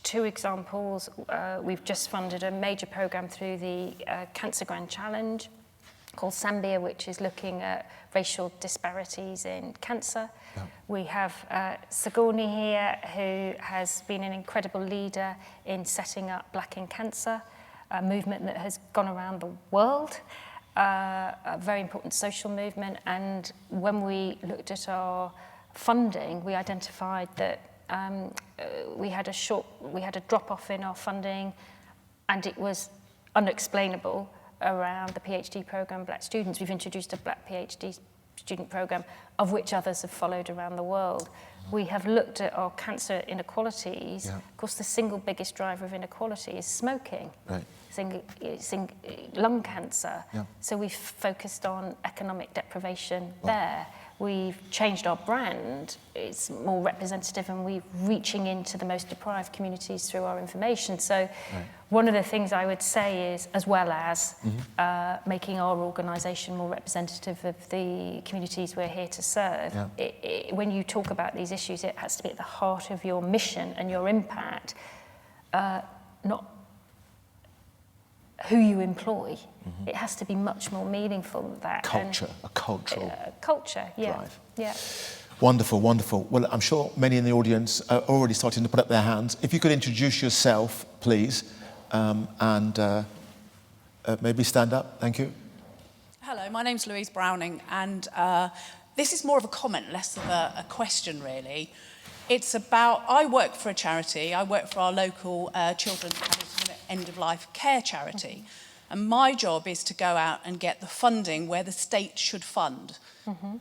Two examples, we've just funded a major programme through the Cancer Grand Challenge called Zambia, which is looking at racial disparities in cancer. We have Sigourney here, who has been an incredible leader in setting up Black in Cancer, a movement that has gone around the world, a very important social movement. And when we looked at our funding, we identified that we had a drop-off in our funding, and it was unexplainable around the PhD programme Black students. We've introduced a Black PhD student programme, of which others have followed around the world. We have looked at our cancer inequalities. Of course, the single biggest driver of inequality is smoking. Lung cancer. So we've focused on economic deprivation there. We've changed our brand. It's more representative, and we're reaching into the most deprived communities through our information. So one of the things I would say is, as well as making our organisation more representative of the communities we're here to serve, when you talk about these issues, it has to be at the heart of your mission and your impact, not who you employ. It has to be much more meaningful than that. Culture, a cultural drive. Wonderful. Well, I'm sure many in the audience are already starting to put up their hands. If you could introduce yourself, please, and maybe stand up. Thank you. Hello, my name's Louise Browning, and this is more of a comment, less of a question, really. It's about, I work for a charity. I work for our local children's end-of-life care charity. And my job is to go out and get the funding where the state should fund.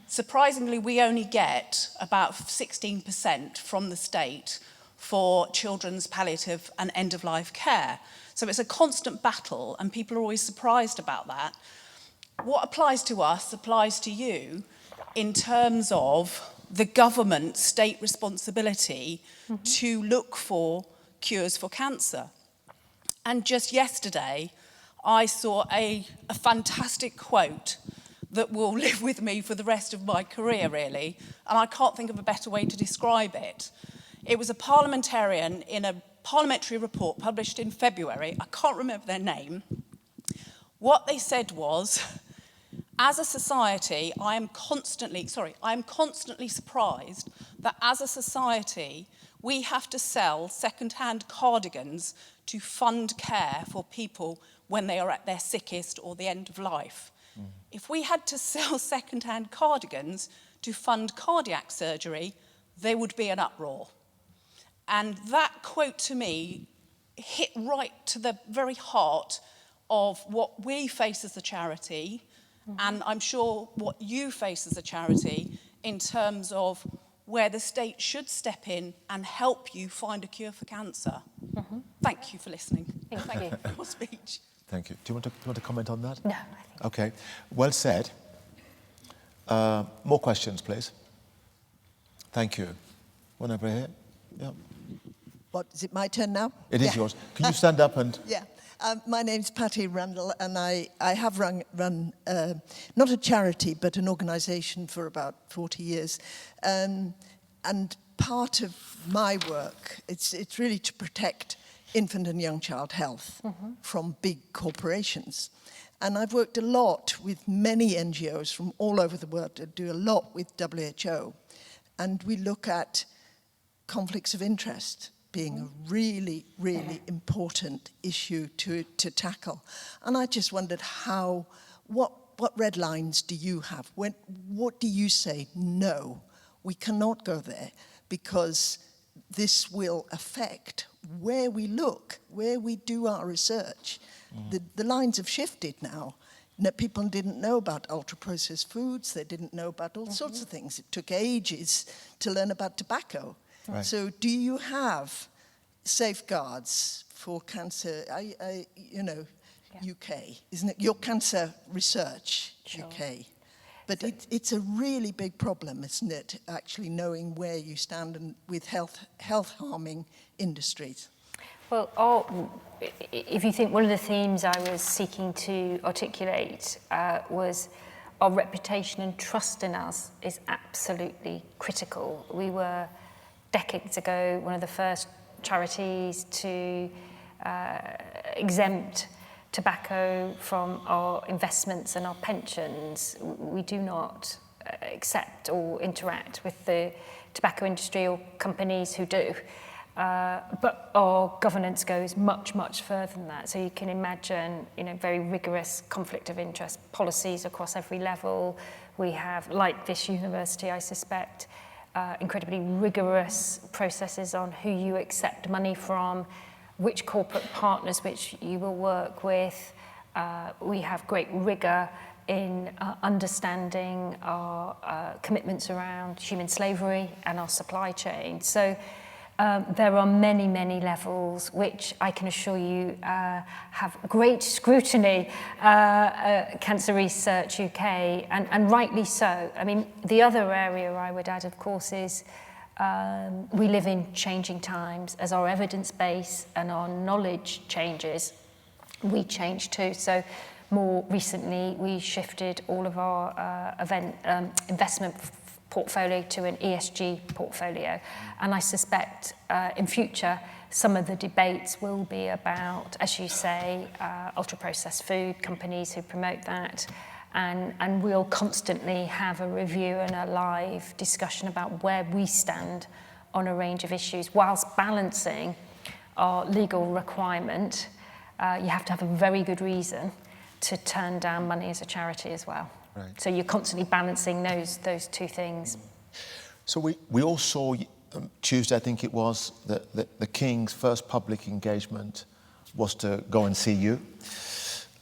Surprisingly, we only get about 16% from the state for children's palliative and end-of-life care. So it's a constant battle, and people are always surprised about that. What applies to us applies to you in terms of the government state responsibility to look for cures for cancer. And just yesterday, I saw a fantastic quote that will live with me for the rest of my career, really, and I can't think of a better way to describe it. It was a parliamentarian in a parliamentary report published in February. I can't remember their name. What they said was, as a society, I am constantly surprised that as a society, we have to sell second-hand cardigans to fund care for people when they are at their sickest or the end of life. If we had to sell second-hand cardigans to fund cardiac surgery, there would be an uproar. And that quote to me hit right to the very heart of what we face as a charity, and I'm sure what you face as a charity, in terms of where the state should step in and help you find a cure for cancer. Thank you for listening. Thank you. For your speech. Thank you. Do you want to comment on that? No, I think. Okay. Well said. More questions, please. Thank you. One over here. Yeah. What, is it my turn now? It is yours. Can you stand up and... Yeah. My name's Patty Randall, and I have run not a charity, but an organisation for about 40 years. And part of my work, it's really to protect infant and young child health from big corporations. And I've worked a lot with many NGOs from all over the world. I do a lot with WHO. And we look at conflicts of interest being a really, really important issue to tackle. And I just wondered what red lines do you have? What do you say, no, we cannot go there, because this will affect where we look, where we do our research. The lines have shifted now. People didn't know about ultra-processed foods, they didn't know about all sorts of things. It took ages to learn about tobacco. Right. So do you have safeguards for cancer, UK, isn't it? Your cancer research, sure. UK. But it's a really big problem, isn't it, actually knowing where you stand with health-harming industries? Well, if you think one of the themes I was seeking to articulate was our reputation and trust in us is absolutely critical. We were, decades ago, one of the first charities to exempt tobacco from our investments and our pensions. We do not accept or interact with the tobacco industry or companies who do. But our governance goes much, much further than that. So you can imagine, very rigorous conflict of interest policies across every level. We have, like this university, I suspect, incredibly rigorous processes on who you accept money from, which corporate partners which you will work with. We have great rigor in understanding our commitments around human slavery and our supply chain. So there are many, many levels which I can assure you have great scrutiny, Cancer Research UK, and rightly so. I mean, the other area I would add, of course, is we live in changing times. As our evidence base and our knowledge changes, we change too. So more recently, we shifted all of our investment portfolio to an ESG portfolio. And I suspect in future, some of the debates will be about, as you say, ultra-processed food companies who promote that. And we'll constantly have a review and a live discussion about where we stand on a range of issues, whilst balancing our legal requirement. You have to have a very good reason to turn down money as a charity as well. Right. So you're constantly balancing those two things. So we all saw Tuesday, I think it was, that the King's first public engagement was to go and see you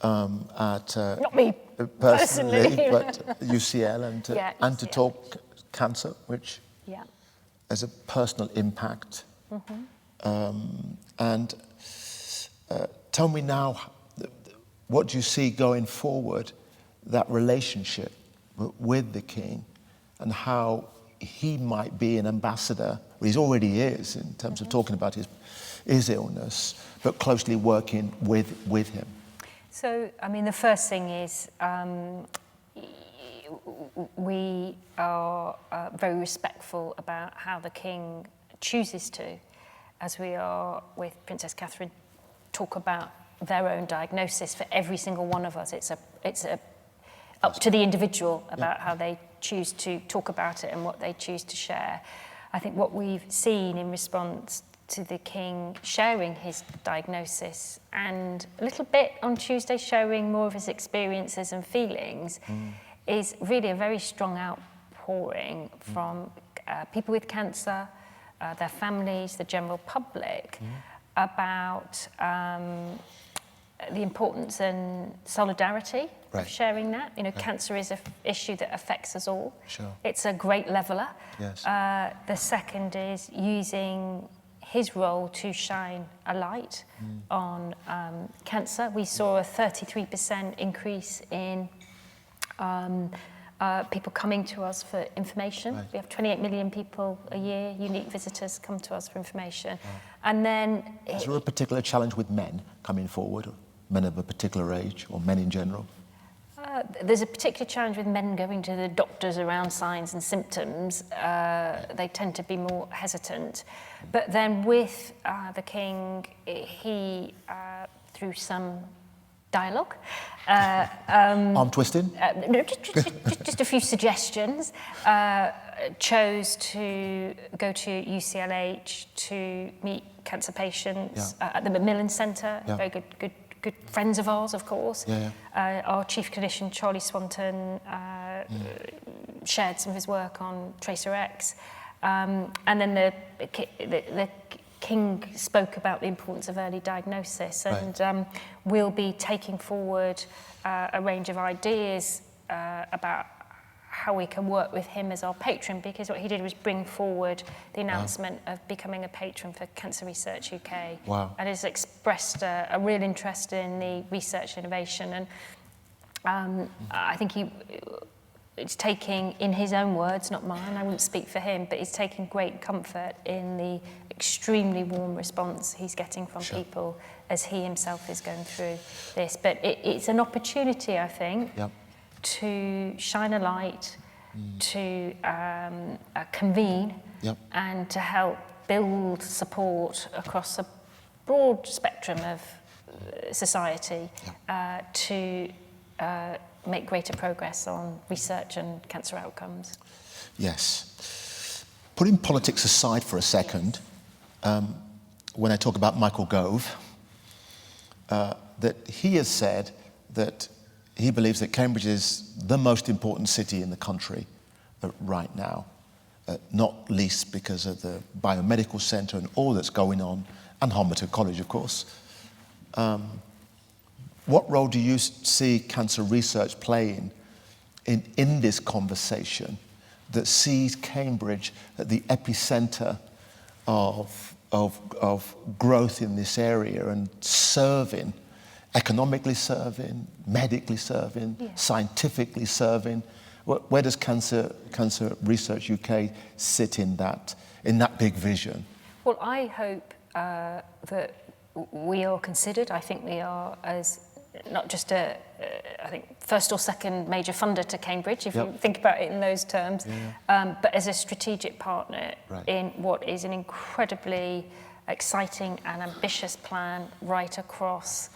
at not me personally, but UCL and to talk cancer, which has a personal impact. And tell me now, what do you see going forward? That relationship with the King and how he might be an ambassador, well, he already is in terms of talking about his illness, but closely working with him. So, I mean, the first thing is we are very respectful about how the King chooses to, as we are with Princess Catherine, talk about their own diagnosis for every single one of us. It's up to the individual about how they choose to talk about it and what they choose to share. I think what we've seen in response to the King sharing his diagnosis and a little bit on Tuesday sharing more of his experiences and feelings is really a very strong outpouring from people with cancer, their families, the general public, about the importance and solidarity of sharing that. You know, cancer is an issue that affects us all. Sure. It's a great leveller. Yes. The second is using his role to shine a light on cancer. We saw a 33% increase in people coming to us for information. Right. We have 28 million people a year, unique visitors come to us for information. And then... Is there a particular challenge with men coming forward, or men of a particular age, or men in general? There's a particular challenge with men going to the doctors around signs and symptoms. They tend to be more hesitant. But then with the King, he, through some dialogue... arm twisting? No, just a few suggestions. Chose to go to UCLH to meet cancer patients at the Macmillan Centre. Very good friends of ours, of course. Our chief clinician, Charlie Swanton, shared some of his work on Tracer X. And then the King spoke about the importance of early diagnosis, and we'll be taking forward a range of ideas about how we can work with him as our patron, because what he did was bring forward the announcement of becoming a patron for Cancer Research UK. Wow. And has expressed a real interest in the research innovation. And I think it's taking, in his own words, not mine, I wouldn't speak for him, but he's taking great comfort in the extremely warm response he's getting from people as he himself is going through this. But it's an opportunity, I think, to shine a light, to convene, and to help build support across a broad spectrum of society to make greater progress on research and cancer outcomes. Yes. Putting politics aside for a second, when I talk about Michael Gove, that he has said that he believes that Cambridge is the most important city in the country right now, not least because of the biomedical centre and all that's going on, and Homerton College, of course. What role do you see cancer research playing in this conversation that sees Cambridge at the epicentre of growth in this area and serving, economically serving, medically serving, scientifically serving? Where does Cancer Research UK sit in that big vision? Well, I hope that we are considered. I think we are as not just I think first or second major funder to Cambridge, if you think about it in those terms, but as a strategic partner in what is an incredibly exciting and ambitious plan right across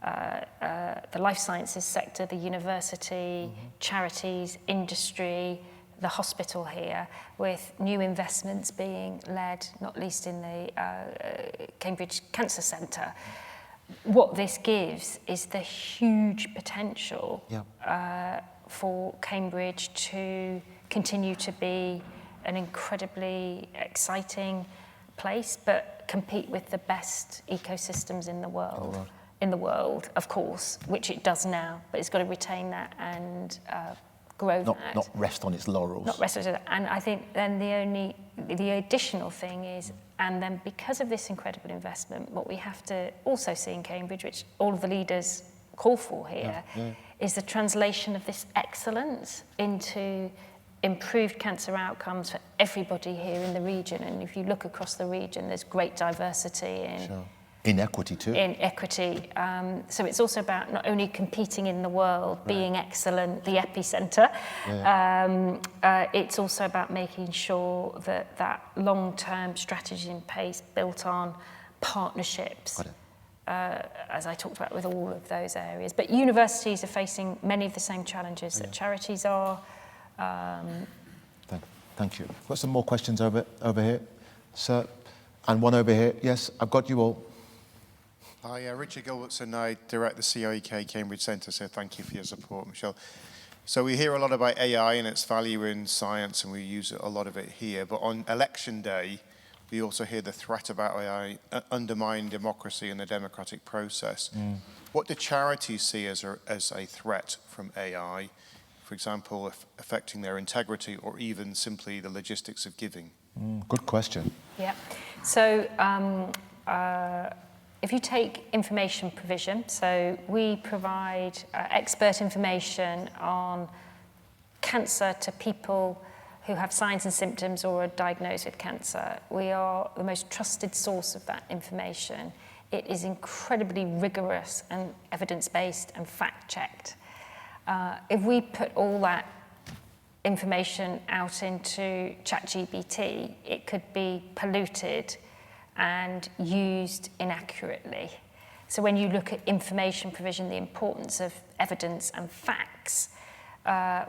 the life sciences sector, the university, charities, industry, the hospital here, with new investments being led, not least in the Cambridge Cancer Centre. What this gives is the huge potential for Cambridge to continue to be an incredibly exciting place, but compete with the best ecosystems in the world. In the world, of course, which it does now, but it's got to retain that and grow that. Not rest on its laurels. Not rest on it. And I think then the additional thing is, and then because of this incredible investment, what we have to also see in Cambridge, which all of the leaders call for here, is the translation of this excellence into improved cancer outcomes for everybody here in the region. And if you look across the region, there's great diversity in Inequity too. Inequity. So it's also about not only competing in the world, being excellent, the epicenter. It's also about making sure that that long-term strategy in place built on partnerships, as I talked about with all of those areas. But universities are facing many of the same challenges that charities are. Thank you. Got some more questions over here, sir, and one over here. Yes, I've got you all. Hi, Richard Gilbertson. I direct the COEK Cambridge Centre, so thank you for your support, Michelle. So we hear a lot about AI and its value in science, and we use a lot of it here. But on election day, we also hear the threat about AI undermine democracy and the democratic process. What do charities see as a threat from AI, for example, affecting their integrity or even simply the logistics of giving? Good question. Yeah. So if you take information provision, so we provide expert information on cancer to people who have signs and symptoms or are diagnosed with cancer. We are the most trusted source of that information. It is incredibly rigorous and evidence-based and fact-checked. If we put all that information out into ChatGPT, it could be polluted and used inaccurately. So when you look at information provision, the importance of evidence and facts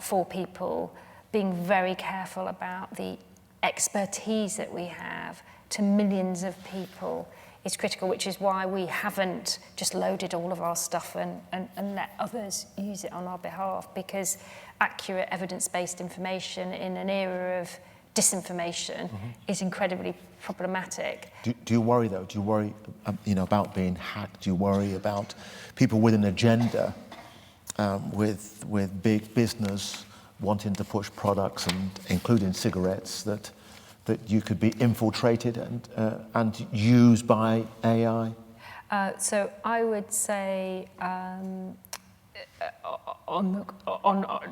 for people, being very careful about the expertise that we have to millions of people is critical, which is why we haven't just loaded all of our stuff and let others use it on our behalf, because accurate evidence-based information in an era of disinformation is incredibly problematic. Do you worry though? Do you worry, about being hacked? Do you worry about people with an agenda, with big business wanting to push products, and including cigarettes, that you could be infiltrated and used by AI? So I would say,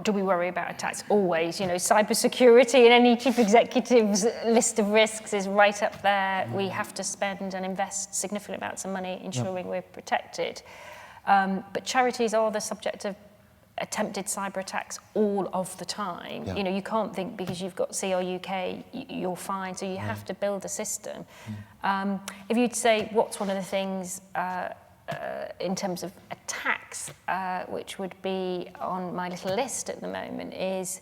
do we worry about attacks? Always. Cybersecurity in any chief executive's list of risks is right up there. We have to spend and invest significant amounts of money ensuring we're protected. But charities are the subject of attempted cyber attacks all of the time. You can't think because you've got CRUK you're fine, so you have to build a system. If you'd say what's one of the things in terms of attacks, which would be on my little list at the moment, is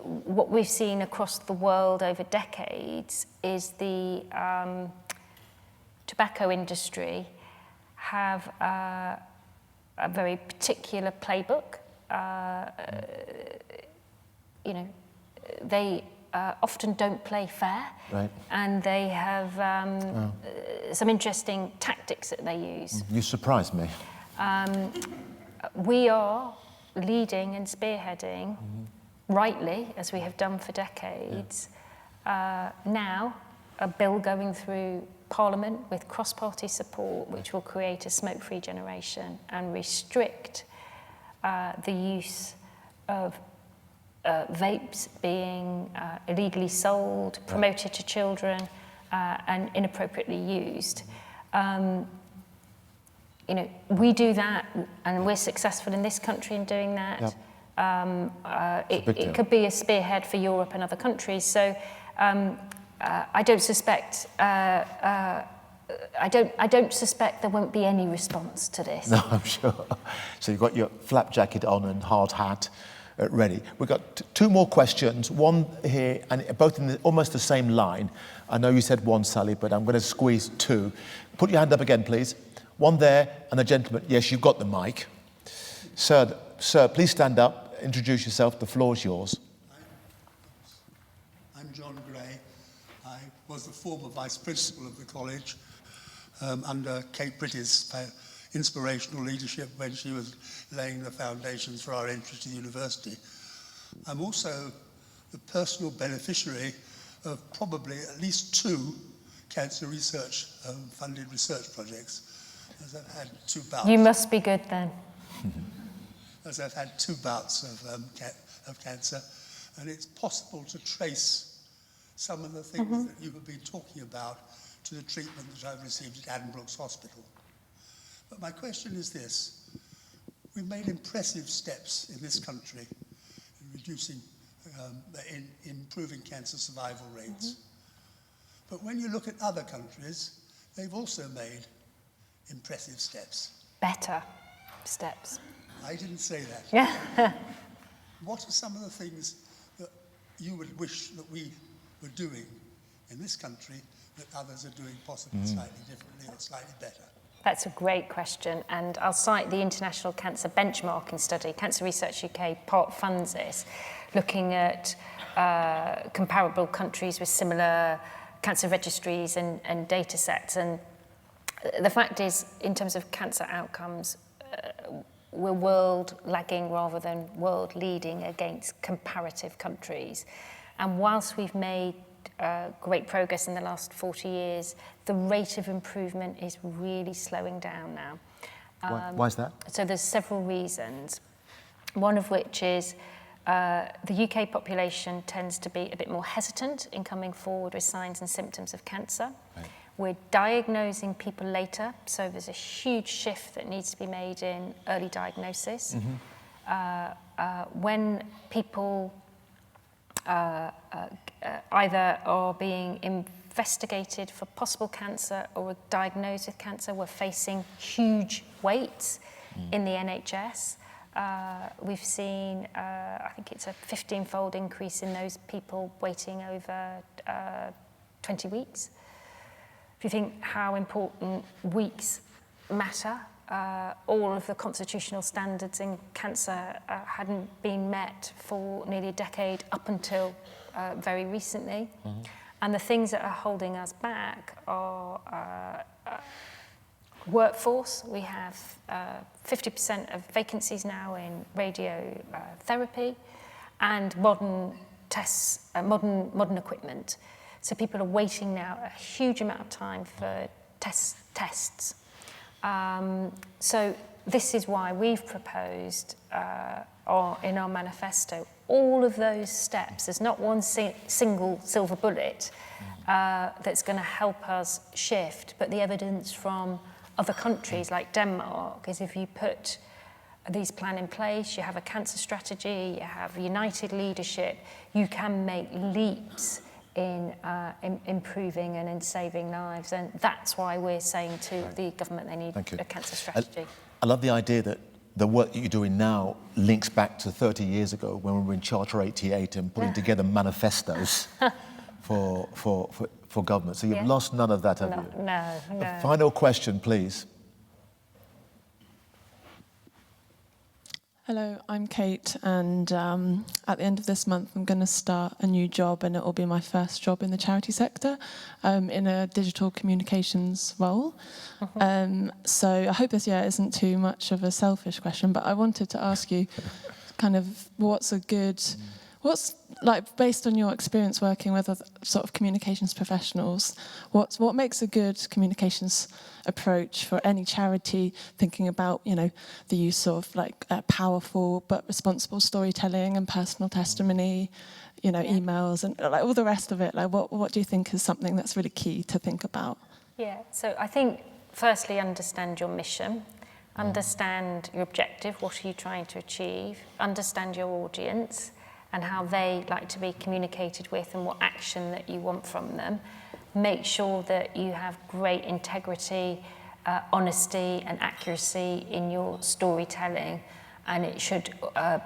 what we've seen across the world over decades is the tobacco industry have a very particular playbook. They often don't play fair, and they have some interesting tactics that they use. You surprised me. We are leading and spearheading, rightly, as we have done for decades, now a bill going through Parliament with cross-party support, which will create a smoke-free generation and restrict the use of vapes being illegally sold, promoted to children, and inappropriately used. We do that, and we're successful in this country in doing that. It could be a spearhead for Europe and other countries. So I don't suspect there won't be any response to this. No, I'm sure. So you've got your flap jacket on and hard hat ready. We've got two more questions. One here, and both in almost the same line. I know you said one, Sally, but I'm going to squeeze two. Put your hand up again, please. One there, and the gentleman. Yes, you've got the mic. Sir, please stand up. Introduce yourself. The floor is yours. I'm John Gray. I was the former vice principal of the college under Kate Britty's inspirational leadership when she was laying the foundations for our entry to the university. I'm also the personal beneficiary of probably at least 2 cancer research funded research projects, as I've had 2 bouts. You must be good then. As I've had 2 bouts of cancer, and it's possible to trace some of the things that you have been talking about to the treatment that I've received at Addenbrooke's Hospital. But my question is this. We've made impressive steps in this country in reducing, in improving cancer survival rates. But when you look at other countries, they've also made impressive steps. Better steps. I didn't say that. Yeah. What are some of the things that you would wish that we were doing in this country that others are doing possibly slightly differently or slightly better? That's a great question, and I'll cite the International Cancer Benchmarking Study. Cancer Research UK part funds this, looking at comparable countries with similar cancer registries and data sets. And the fact is, in terms of cancer outcomes, we're world lagging rather than world leading against comparative countries. And whilst we've made great progress in the last 40 years, the rate of improvement is really slowing down now. Why is that? So there's several reasons. One of which is the UK population tends to be a bit more hesitant in coming forward with signs and symptoms of cancer. Right. We're diagnosing people later, so there's a huge shift that needs to be made in early diagnosis. When people either are being investigated for possible cancer or are diagnosed with cancer, we're facing huge waits in the NHS. We've seen, I think it's a 15-fold increase in those people waiting over 20 weeks. If you think how important weeks matter, all of the constitutional standards in cancer hadn't been met for nearly a decade up until very recently. And the things that are holding us back are workforce. We have 50% of vacancies now in radiotherapy and modern tests, modern equipment. So people are waiting now a huge amount of time for tests. So this is why we've proposed in our manifesto all of those steps. There's not one single silver bullet that's going to help us shift, but the evidence from other countries like Denmark is if you put these plans in place, you have a cancer strategy, you have united leadership, you can make leaps in improving and in saving lives. And that's why we're saying to the government they need a cancer strategy. I love the idea that the work that you're doing now links back to 30 years ago when we were in Charter 88 and putting together manifestos for government. So you've lost none of that, have you? No. A final question, please. Hello, I'm Kate, and at the end of this month I'm going to start a new job, and it will be my first job in the charity sector, in a digital communications role. So I hope this isn't too much of a selfish question, but I wanted to ask you kind of what's like, based on your experience working with other sort of communications professionals, what makes a good communications approach for any charity, thinking about, the use of like powerful but responsible storytelling and personal testimony, emails and like all the rest of it? Like what do you think is something that's really key to think about? Yeah, so I think firstly understand your mission, understand your objective, what are you trying to achieve, understand your audience and how they like to be communicated with and what action that you want from them. Make sure that you have great integrity, honesty and accuracy in your storytelling, and it should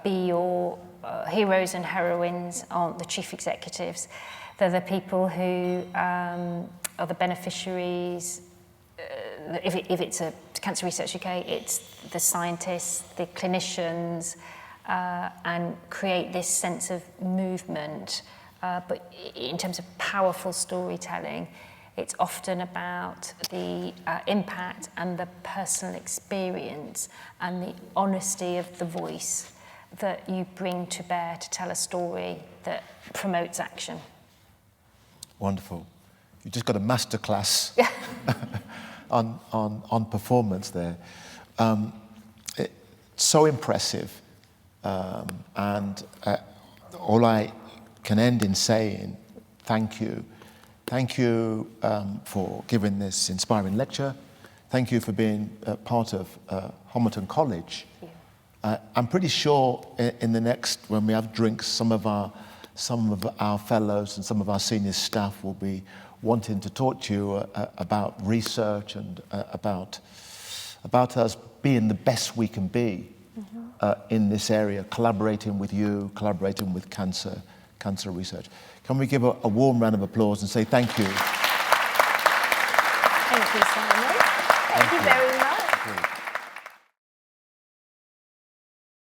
be your heroes and heroines aren't the chief executives. They're the people who are the beneficiaries. If it's a Cancer Research UK, it's the scientists, the clinicians, and create this sense of movement. But in terms of powerful storytelling, it's often about the impact and the personal experience and the honesty of the voice that you bring to bear to tell a story that promotes action. Wonderful. You just got a masterclass on performance there. It's so impressive. And all I can end in saying thank you Thank you for giving this inspiring lecture. Thank you for being part of Homerton College. I'm pretty sure in the next, when we have drinks, some of our fellows and some of our senior staff will be wanting to talk to you about research and about us being the best we can be in this area, collaborating with you, collaborating with cancer research. Can we give a warm round of applause and say thank you? Thank you, Simon.